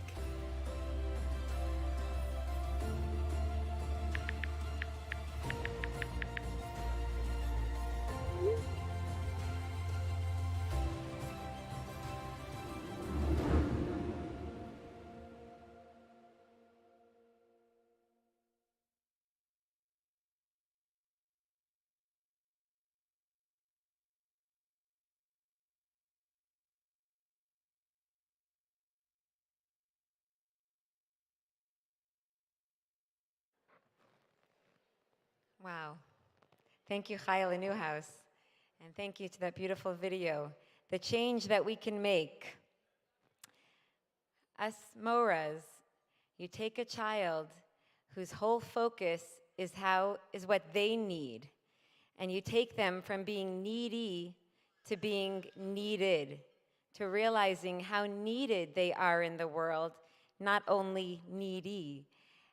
Wow. Thank you, Chayla Newhouse. And thank you to that beautiful video. The change that we can make. Us Moras, you take a child whose whole focus is what they need. And you take them from being needy to being needed. to realizing how needed they are in the world, not only needy,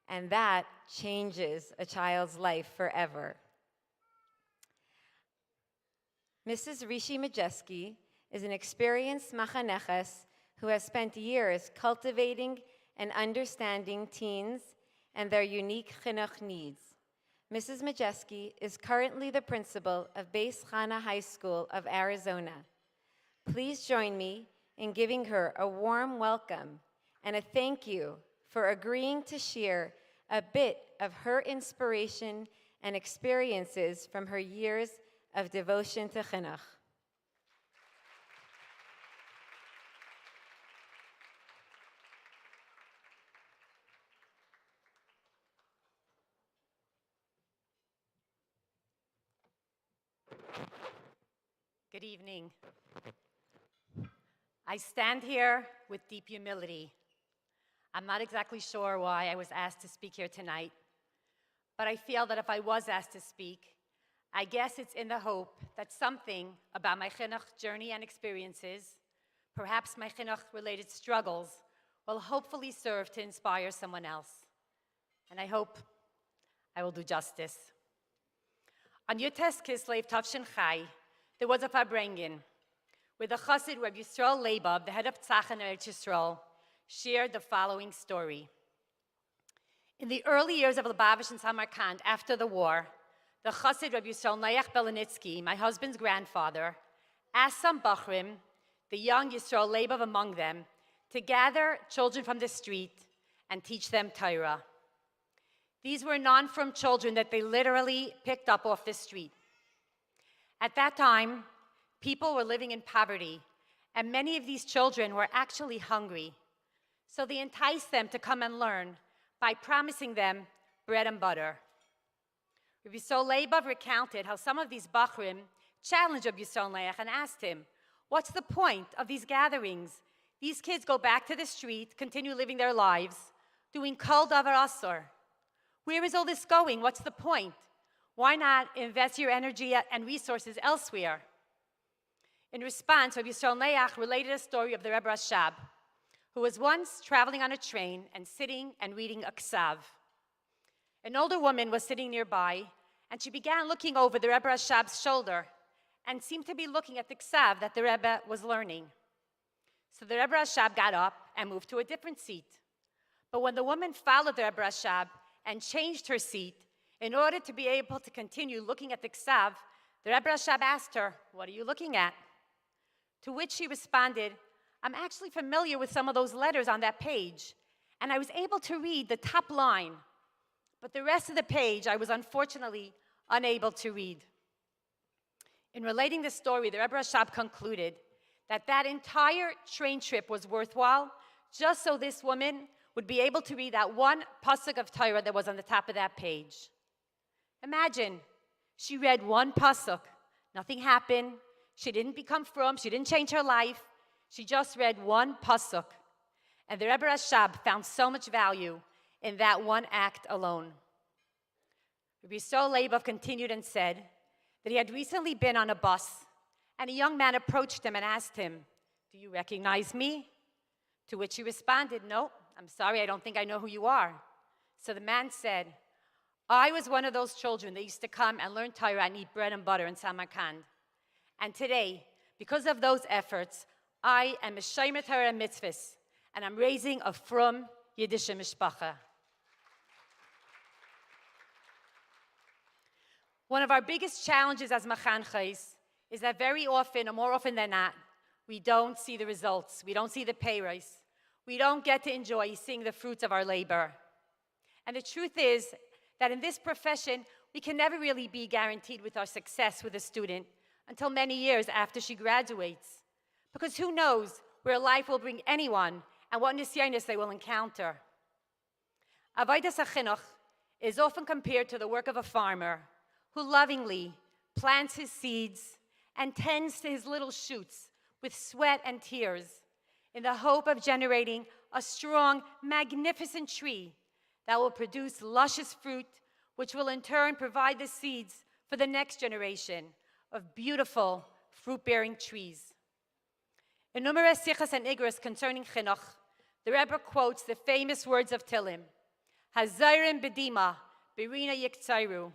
and that changes a child's life forever. Mrs. Rishi Majeski is an experienced machaneches who has spent years cultivating and understanding teens and their unique chinuch needs. Mrs. Majeski is currently the principal of Beis Chana High School of Arizona. Please join me in giving her a warm welcome and a thank you for agreeing to share a bit of her inspiration and experiences from her years of devotion to chinuch. Good evening. I stand here with deep humility. I'm not exactly sure why I was asked to speak here tonight, but I feel that if I was asked to speak, I guess it's in the hope that something about my chinuch journey and experiences, perhaps my chinuch-related struggles, will hopefully serve to inspire someone else. And I hope I will do justice. On Yutes Kislev Tavshin Chai, there was a Farbrengen, where the Chassid Reb Yisrael Leibov, the head of Tzach in Eretz Yisrael, shared the following story. In the early years of Lubavitch and Samarkand, after the war, the Chassid Reb Yisrael Nayach Belenitsky, my husband's grandfather, asked some Bachrim, the young Yisrael Leibov among them, to gather children from the street and teach them Torah. These were non-frum children that they literally picked up off the street. At that time, people were living in poverty, and many of these children were actually hungry. So they enticed them to come and learn by promising them bread and butter. Rabbi Yisrael Leibov recounted how some of these Bachrim challenged Rabbi Yisrael Leach and asked him, what's the point of these gatherings? These kids go back to the street, continue living their lives, doing kol davar asur. Where is all this going? What's the point? Why not invest your energy and resources elsewhere? In response, Rabbi Yisrael Leach related a story of the Rebbe Rashab, who was once traveling on a train and sitting and reading a ksav. An older woman was sitting nearby, and she began looking over the Rebbe Rashab's shoulder and seemed to be looking at the ksav that the Rebbe was learning. So the Rebbe Rashab got up and moved to a different seat. But when the woman followed the Rebbe Rashab and changed her seat, in order to be able to continue looking at the ksav, the Rebbe Rashab asked her, what are you looking at? To which she responded, I'm actually familiar with some of those letters on that page, and I was able to read the top line, but the rest of the page I was unfortunately unable to read. In relating the story, the Rebbe Rashab concluded that that entire train trip was worthwhile just so this woman would be able to read that one pasuk of Torah that was on the top of that page. Imagine, she read one pasuk, nothing happened, she didn't become frum, she didn't change her life, she just read one pasuk. And the Rebbe Rashab found so much value in that one act alone. Rabbi Yisrael Leibov continued and said that he had recently been on a bus, and a young man approached him and asked him, do you recognize me? To which he responded, no, I'm sorry, I don't think I know who you are. So the man said, I was one of those children that used to come and learn Torah and eat bread and butter in Samarkand. And today, because of those efforts, I am a Shomer Torah mitzvahs, and I'm raising a frum Yiddish mishpacha. One of our biggest challenges as machanchos is that very often, or more often than not, we don't see the results. We don't see the payros. We don't get to enjoy seeing the fruits of our labor. And the truth is that in this profession, we can never really be guaranteed with our success with a student until many years after she graduates. Because who knows where life will bring anyone and what nisyanis they will encounter. Avodas HaChinuch is often compared to the work of a farmer who lovingly plants his seeds and tends to his little shoots with sweat and tears in the hope of generating a strong, magnificent tree that will produce luscious fruit, which will in turn provide the seeds for the next generation of beautiful fruit-bearing trees. In numerous sichas and igros concerning chinuch, the Rebbe quotes the famous words of Tillim, Hazayrim bedima, birina yiktairu.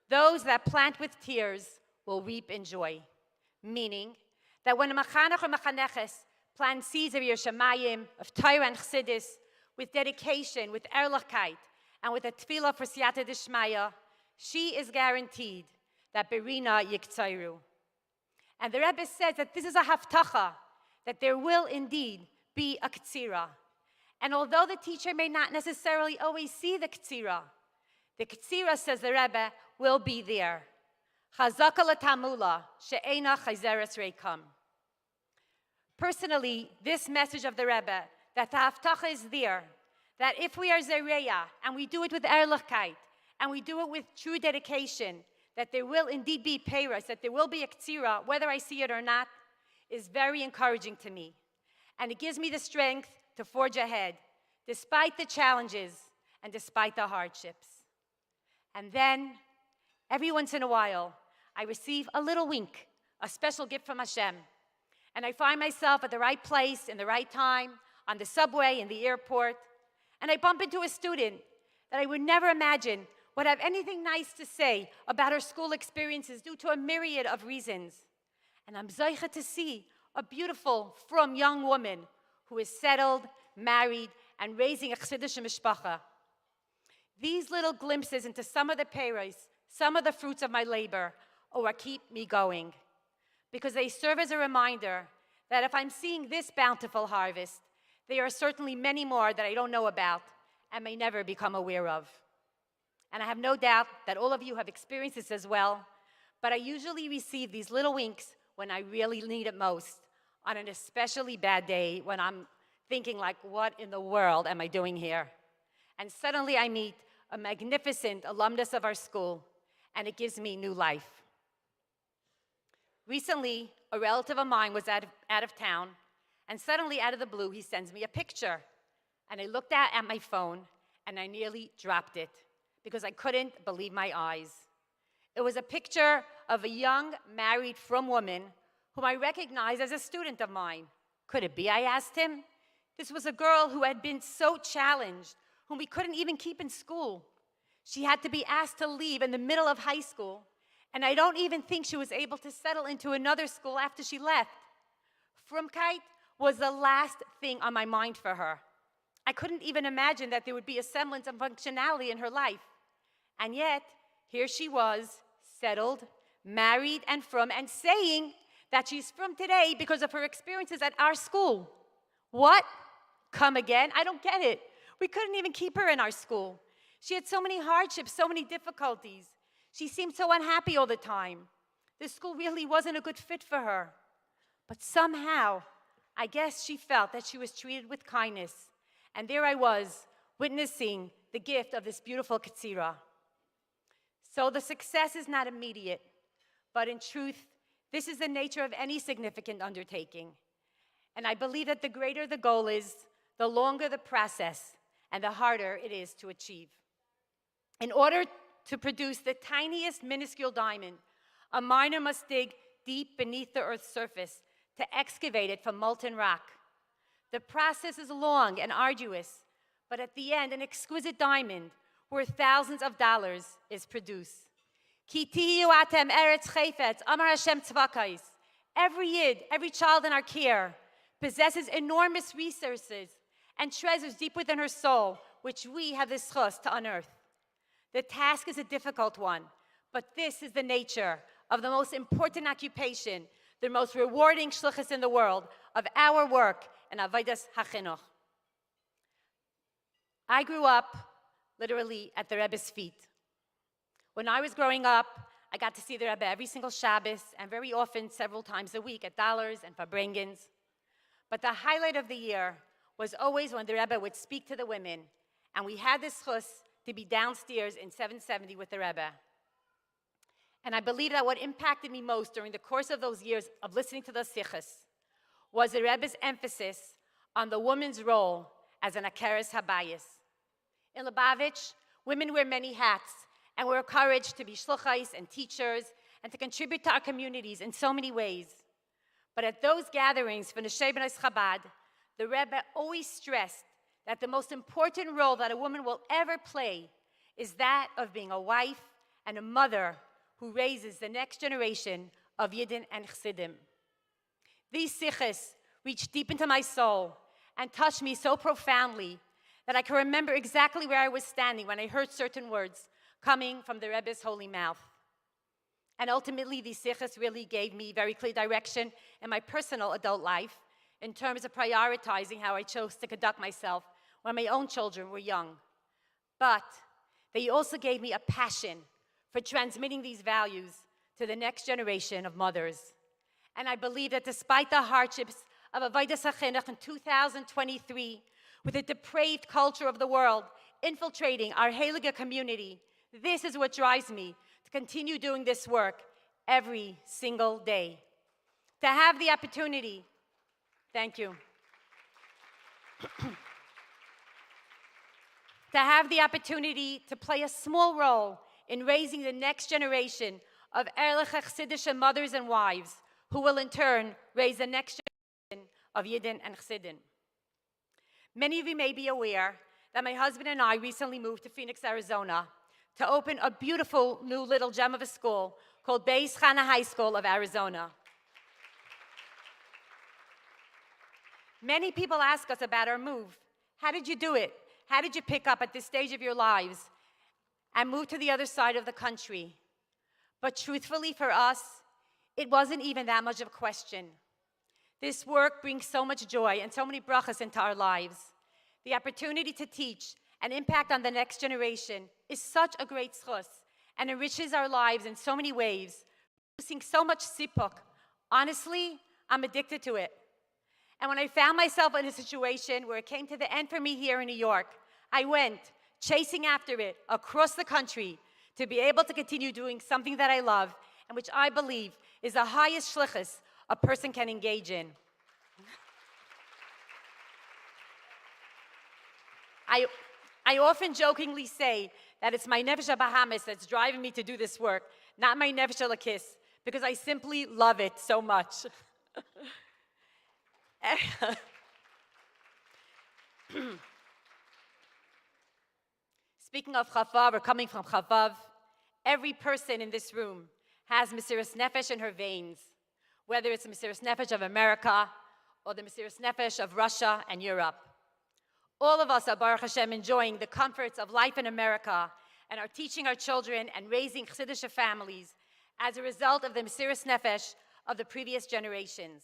Those that plant with tears will reap in joy. Meaning that when a machanech or machaneches plant seeds of Yerushalayim, of Torah and Chassidus, with dedication, with erlichkeit, and with a tefillah for siyata d'shmaya, she is guaranteed that birina yiktairu. And the Rebbe says that this is a haftacha, that there will indeed be a ktsira. And although the teacher may not necessarily always see the ktsira, says the Rebbe, will be there. Chazaka l'tamula, she'ena chayzeres reikam. Personally, this message of the Rebbe, that the haftacha is there, that if we are zereya, and we do it with erlichkeit, and we do it with true dedication, that there will indeed be peiros, that there will be a ktsira, whether I see it or not, is very encouraging to me. And it gives me the strength to forge ahead, despite the challenges and despite the hardships. And then, every once in a while, I receive a little wink, a special gift from Hashem. And I find myself at the right place, in the right time, on the subway, in the airport, and I bump into a student that I would never imagine would have anything nice to say about her school experiences due to a myriad of reasons. And I'm zeicha to see a beautiful, frum young woman who is settled, married, and raising a chassidish mishpacha. These little glimpses into some of the peiros, some of the fruits of my labor, are what keep me going. Because they serve as a reminder that if I'm seeing this bountiful harvest, there are certainly many more that I don't know about and may never become aware of. And I have no doubt that all of you have experienced this as well, but I usually receive these little winks when I really need it most, on an especially bad day when I'm thinking like, what in the world am I doing here? And suddenly I meet a magnificent alumnus of our school, and it gives me new life. Recently, a relative of mine was out of town, and suddenly out of the blue, he sends me a picture. And I looked at my phone, and I nearly dropped it because I couldn't believe my eyes. It was a picture of a young, married, frum woman whom I recognized as a student of mine. Could it be, I asked him? This was a girl who had been so challenged, whom we couldn't even keep in school. She had to be asked to leave in the middle of high school, and I don't even think she was able to settle into another school after she left. Frumkeit was the last thing on my mind for her. I couldn't even imagine that there would be a semblance of functionality in her life. And yet, here she was, settled, married, and frum, and saying that she's frum today because of her experiences at our school. What? Come again? I don't get it. We couldn't even keep her in our school. She had so many hardships, so many difficulties. She seemed so unhappy all the time. The school really wasn't a good fit for her. But somehow, I guess she felt that she was treated with kindness. And there I was, witnessing the gift of this beautiful katsira. So the success is not immediate, but in truth, this is the nature of any significant undertaking. And I believe that the greater the goal is, the longer the process, and the harder it is to achieve. In order to produce the tiniest minuscule diamond, a miner must dig deep beneath the Earth's surface to excavate it from molten rock. The process is long and arduous, but at the end, an exquisite diamond worth thousands of dollars is produced. Ki tiyu atem eretz chayfetz, amar Hashem tzvakais. Every yid, every child in our care, possesses enormous resources and treasures deep within her soul, which we have the schus to unearth. The task is a difficult one, but this is the nature of the most important occupation, the most rewarding shlichus in the world, of our work in Avodas HaChinuch. I grew up literally at the Rebbe's feet. When I was growing up, I got to see the Rebbe every single Shabbos, and very often several times a week at Dollars and Fabrengens. But the highlight of the year was always when the Rebbe would speak to the women, and we had this chus to be downstairs in 770 with the Rebbe. And I believe that what impacted me most during the course of those years of listening to the sichos was the Rebbe's emphasis on the woman's role as an akeres habayis. In Lubavitch, women wear many hats, and we're encouraged to be shluchais and teachers and to contribute to our communities in so many ways. But at those gatherings for Neshei B'nai Chabad, the Rebbe always stressed that the most important role that a woman will ever play is that of being a wife and a mother who raises the next generation of Yidden and Chassidim. These sichos reached deep into my soul and touched me so profoundly that I can remember exactly where I was standing when I heard certain words coming from the Rebbe's holy mouth. And ultimately, these sichos really gave me very clear direction in my personal adult life in terms of prioritizing how I chose to conduct myself when my own children were young. But they also gave me a passion for transmitting these values to the next generation of mothers. And I believe that despite the hardships of Avodas HaChinuch in 2023, with the depraved culture of the world infiltrating our Heilige community, this is what drives me to continue doing this work every single day. To have the opportunity, thank you. To have the opportunity to play a small role in raising the next generation of Erlich Chassidische mothers and wives, who will in turn raise the next generation of Yidden and Chassidim. Many of you may be aware that my husband and I recently moved to Phoenix, Arizona, to open a beautiful new little gem of a school called Beis Chana High School of Arizona. Many people ask us about our move. How did you do it? How did you pick up at this stage of your lives and move to the other side of the country? But truthfully for us, it wasn't even that much of a question. This work brings so much joy and so many brachas into our lives. The opportunity to teach and impact on the next generation is such a great schus and enriches our lives in so many ways, producing so much sipuk. Honestly, I'm addicted to it. And when I found myself in a situation where it came to the end for me here in New York, I went chasing after it across the country to be able to continue doing something that I love and which I believe is the highest shlichus a person can engage in. I often jokingly say that it's my nefesh habahamis that's driving me to do this work, not my nefesh elokis, because I simply love it so much. Speaking of Chavav, or coming from Chavav, every person in this room has Mesiras Nefesh in her veins, whether it's the Mesiras Nefesh of America or the Mesiras Nefesh of Russia and Europe. All of us are, Baruch Hashem, enjoying the comforts of life in America and are teaching our children and raising Chassidish families as a result of the Mesiras Nefesh of the previous generations.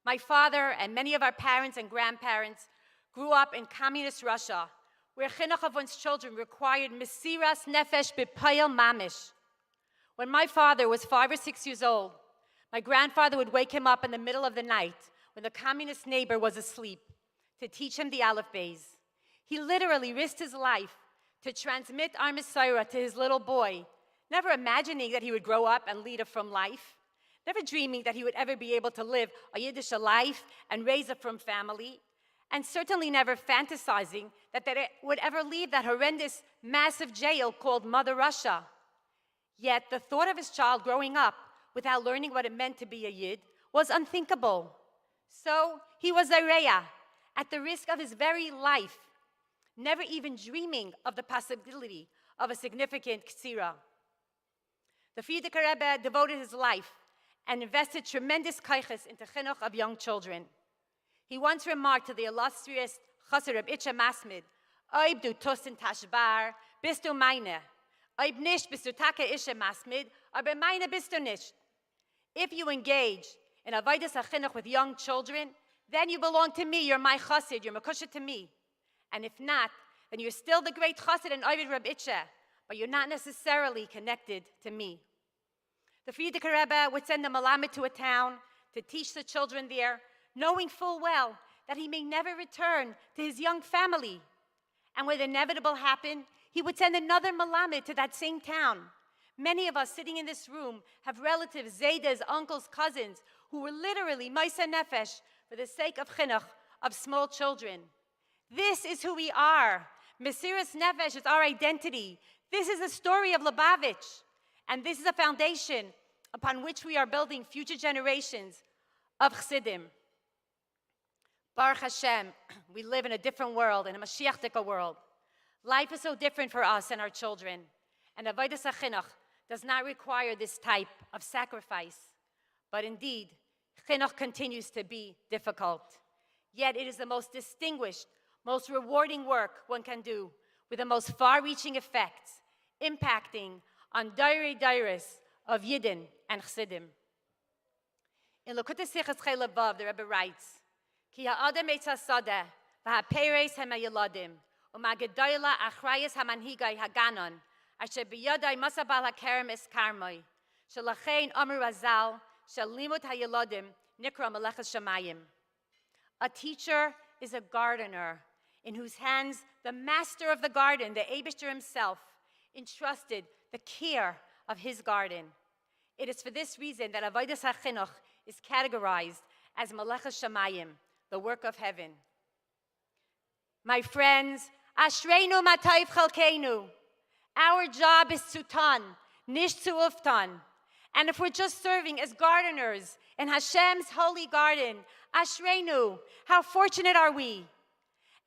My father and many of our parents and grandparents grew up in communist Russia, where chinuch of one's children required Mesiras Nefesh b'payil mamish. When my father was 5 or 6 years old, my grandfather would wake him up in the middle of the night when the communist neighbor was asleep to teach him the Aleph Beis. He literally risked his life to transmit our Messiah to his little boy, never imagining that he would grow up and lead a frum life, never dreaming that he would ever be able to live a Yiddish life and raise a frum family, and certainly never fantasizing that it would ever leave that horrendous, massive jail called Mother Russia. Yet the thought of his child growing up without learning what it meant to be a Yid was unthinkable. So he was Zareya, at the risk of his very life, never even dreaming of the possibility of a significant ksira. The Frierdiker Rebbe devoted his life and invested tremendous kaiches into chinuch of young children. He once remarked to the illustrious Chassid Reb Itcha Masmid, "Oib du tust in Tashbar, bist du meine. Oib nicht bist du take Isha Masmid, aber meine bist du nicht." If you engage in avodas hachinuch with young children, then you belong to me, you're my chassid, you're makusha to me. And if not, then you're still the great chassid and Ovid Reb Itcha, but you're not necessarily connected to me. The Frierdiker Rebbe would send the malamed to a town to teach the children there, knowing full well that he may never return to his young family. And when the inevitable happened, he would send another malamed to that same town. Many of us sitting in this room have relatives, zaydas, uncles, cousins, who were literally maisa nefesh for the sake of chinuch of small children. This is who we are. Mesiras Nefesh is our identity. This is the story of Lubavitch. And this is a foundation upon which we are building future generations of Chassidim. Baruch Hashem, we live in a different world, in a Mashiach world. Life is so different for us and our children, and Avodas HaChinuch does not require this type of sacrifice. But indeed, Chinuch continues to be difficult. Yet it is the most distinguished, most rewarding work one can do, with the most far-reaching effects, impacting on dairis of Yidden and Chassidim. In Lekutei Sichos Chelevav, the Rebbe writes, Ki ha'adam eitz hasadeh, v'ha'peres hem ha'yeladim, u'ma'gedoyla achrayas ha'manhigai ha'ganon, asher biyadai masabal ha'kerem es karmoi, shelachein amru azal, shel limud ha'yeladim, nikra meleches shamayim. A teacher is a gardener in whose hands the master of the garden, the Eibishter himself, entrusted the care of his garden. It is for this reason that Avodas HaChinuch is categorized as Meleches Shamayim, the work of heaven. My friends, Ashreinu Matayv Chalkeinu. Our job is to tan, nish to uftan. And if we're just serving as gardeners in Hashem's holy garden, Ashreinu, how fortunate are we?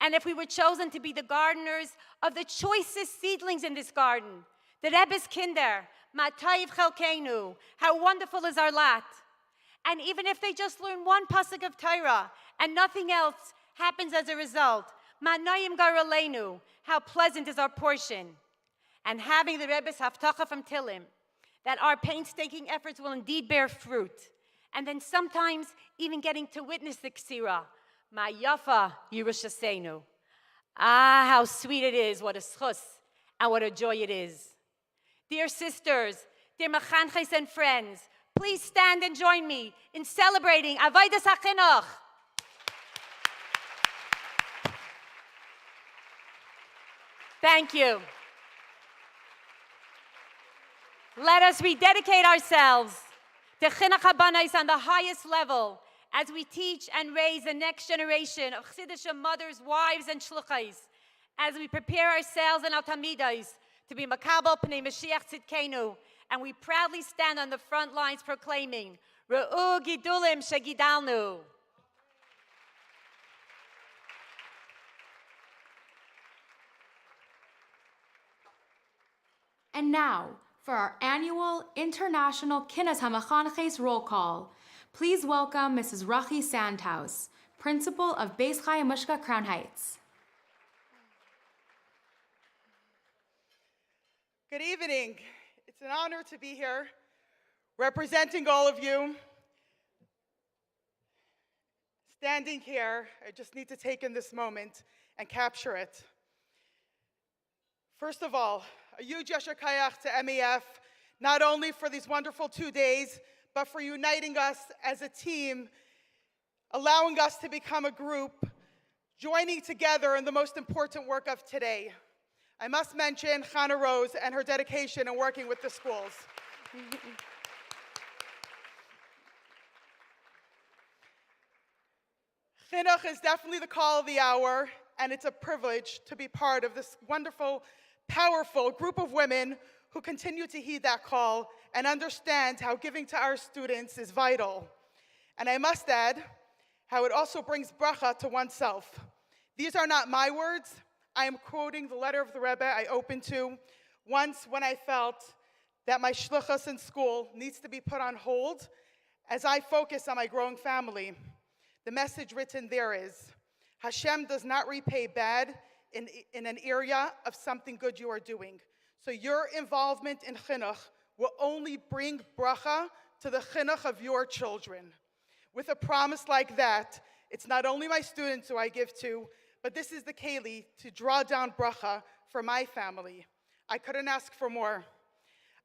And if we were chosen to be the gardeners of the choicest seedlings in this garden, the Rebbe's kinder, Matayv Chalkeinu, how wonderful is our lot. And even if they just learn one pasuk of Torah and nothing else happens as a result, Ma'nayim Garaleinu, how pleasant is our portion. And having the Rebbe's haftacha from Tilim, that our painstaking efforts will indeed bear fruit. And then sometimes even getting to witness the Ksira, Ma'yafa Yerushaseinu. Ah, how sweet it is, what a schus, and what a joy it is. Dear sisters, dear machanches and friends, please stand and join me in celebrating Avodas HaChinuch. Thank you. Let us rededicate ourselves to Chinuch HaBanais on the highest level as we teach and raise the next generation of Chassidish mothers, wives, and shluchais, as we prepare ourselves and our Talmidos to be Makabel Pnei Mashiach Tzidkenu, and we proudly stand on the front lines proclaiming, Re'u Gidulim Shegidalnu. And now, for our annual International Kinnas HaMachanches roll call, please welcome Mrs. Rachi Sandhaus, Principal of Beis Chaim Mushka Crown Heights. Good evening. It's an honor to be here representing all of you. Standing here, I just need to take in this moment and capture it. First of all, a huge yasher kayach to MEF, not only for these wonderful 2 days, but for uniting us as a team, allowing us to become a group, joining together in the most important work of today. I must mention Chana Rose and her dedication in working with the schools. Chinuch is definitely the call of the hour, and it's a privilege to be part of this wonderful, powerful group of women who continue to heed that call and understand how giving to our students is vital. And I must add how it also brings bracha to oneself. These are not my words. I am quoting the letter of the Rebbe I opened to once when I felt that my shluchas in school needs to be put on hold as I focus on my growing family. The message written there is, Hashem does not repay bad in an area of something good you are doing. So your involvement in chinuch will only bring bracha to the chinuch of your children. With a promise like that, it's not only my students who I give to, but this is the keli to draw down bracha for my family. I couldn't ask for more.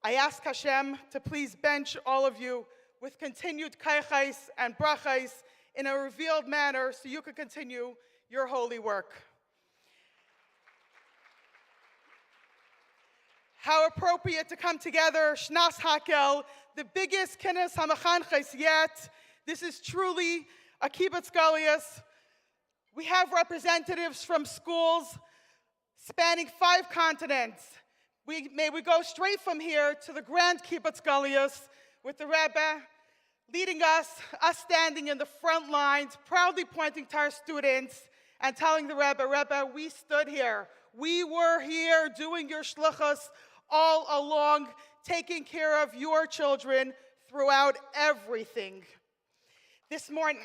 I ask Hashem to please bench all of you with continued kaychais and brachais in a revealed manner so you can continue your holy work. How appropriate to come together, Shnas Hakel, the biggest kinnas hamachanches yet. This is truly a kibbutz galias. We have representatives from schools spanning 5 continents. May we go straight from here to the grand kibbutz galias with the Rebbe, leading us standing in the front lines, proudly pointing to our students and telling the Rebbe, we stood here. We were here doing your shluchos all along, taking care of your children throughout everything. This morning,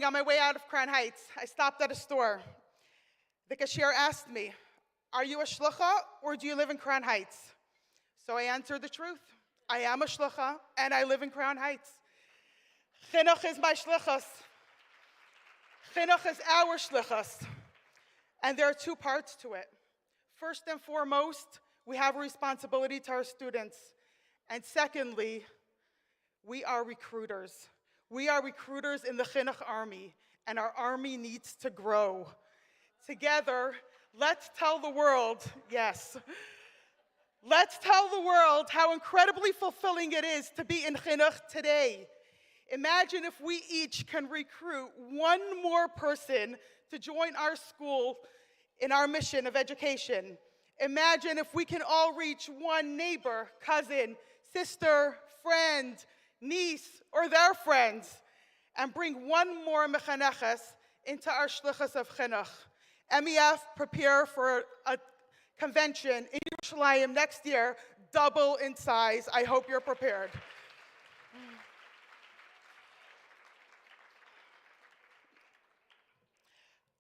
on my way out of Crown Heights, I stopped at a store. The cashier asked me, "Are you a shlucha or do you live in Crown Heights?" So I answered the truth. I am a shlucha and I live in Crown Heights. Chinuch is my shluchos. Chinuch is our shluchos. And there are two parts to it. First and foremost, we have a responsibility to our students. And secondly, we are recruiters. We are recruiters in the Chinuch army, and our army needs to grow. Together, let's tell the world, yes, let's tell the world how incredibly fulfilling it is to be in Chinuch today. Imagine if we each can recruit one more person to join our school in our mission of education. Imagine if we can all reach one neighbor, cousin, sister, friend, niece, or their friends, and bring one more mechaneches into our shluchas of chinuch. MEF prepare for a convention in Yerushalayim next year, double in size. I hope you're prepared.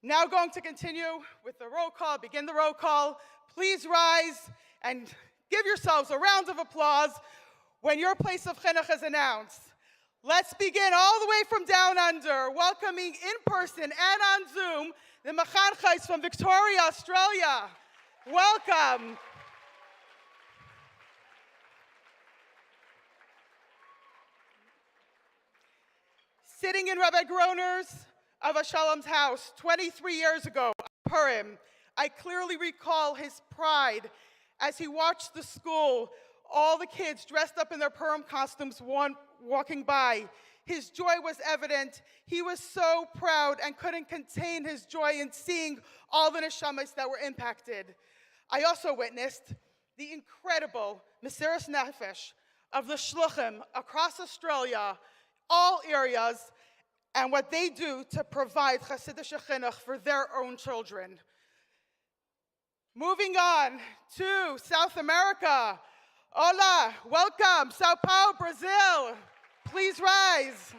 Now going to continue with the roll call, begin the roll call. Please rise and give yourselves a round of applause when your place of chinuch is announced. Let's begin all the way from down under, welcoming in person and on Zoom the Mechanchais from Victoria, Australia. Welcome. Sitting in Rabbi Groner's of Shalom's house 23 years ago, Purim, I clearly recall his pride as he watched the school, all the kids dressed up in their Purim costumes walking by. His joy was evident. He was so proud and couldn't contain his joy in seeing all the neshamas that were impacted. I also witnessed the incredible Mesiras Nefesh of the shluchim across Australia, all areas, and what they do to provide Hasidic chinuch for their own children. Moving on to South America. Hola, welcome, Sao Paulo, Brazil. Please rise.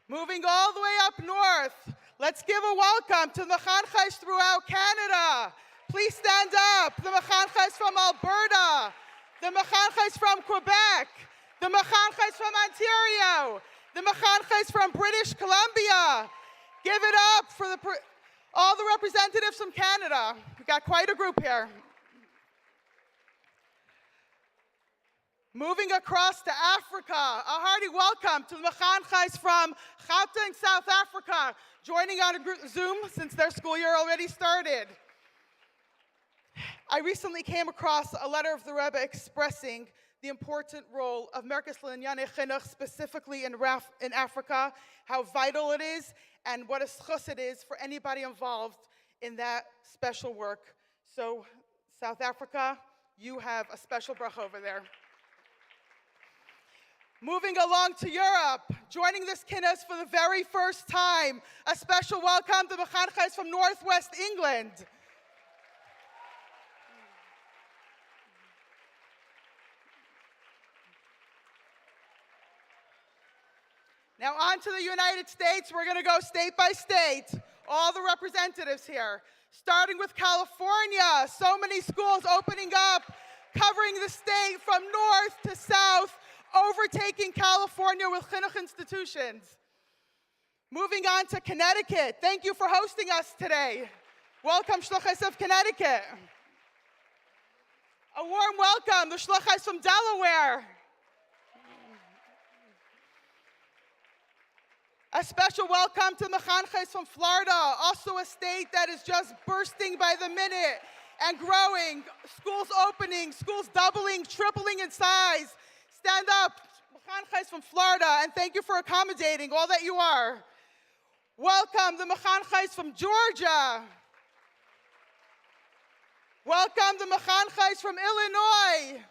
Moving all the way up north, let's give a welcome to the Mechanchais throughout Canada. Please stand up. The Mechanchais from Alberta, the Mechanchais from Quebec, the Mechanchais from Ontario, the Mechanchais from British Columbia. Give it up for all the representatives from Canada. We got quite a group here. Moving across to Africa, a hearty welcome to the Mechanchais from Gauteng, South Africa, joining on Zoom since their school year already started. I recently came across a letter of the Rebbe expressing the important role of Merkez L'Inyanei Chinuch, specifically in Africa, how vital it is, and what a schus it is for anybody involved in that special work. So, South Africa, you have a special bracha over there. Moving along to Europe, joining this kinnis for the very first time, a special welcome to the Mechanchais from Northwest England. Now on to the United States. We're going to go state by state. All the representatives here. Starting with California. So many schools opening up, covering the state from north to south, overtaking California with chinuch institutions. Moving on to Connecticut. Thank you for hosting us today. Welcome, Shluchais of Connecticut. A warm welcome, the Shluchais from Delaware. A special welcome to the Mechanchais from Florida, also a state that is just bursting by the minute and growing. Schools opening, schools doubling, tripling in size. Stand up, Mechanchais from Florida, and thank you for accommodating all that you are. Welcome the Mechanchais from Georgia. Welcome the Mechanchais from Illinois.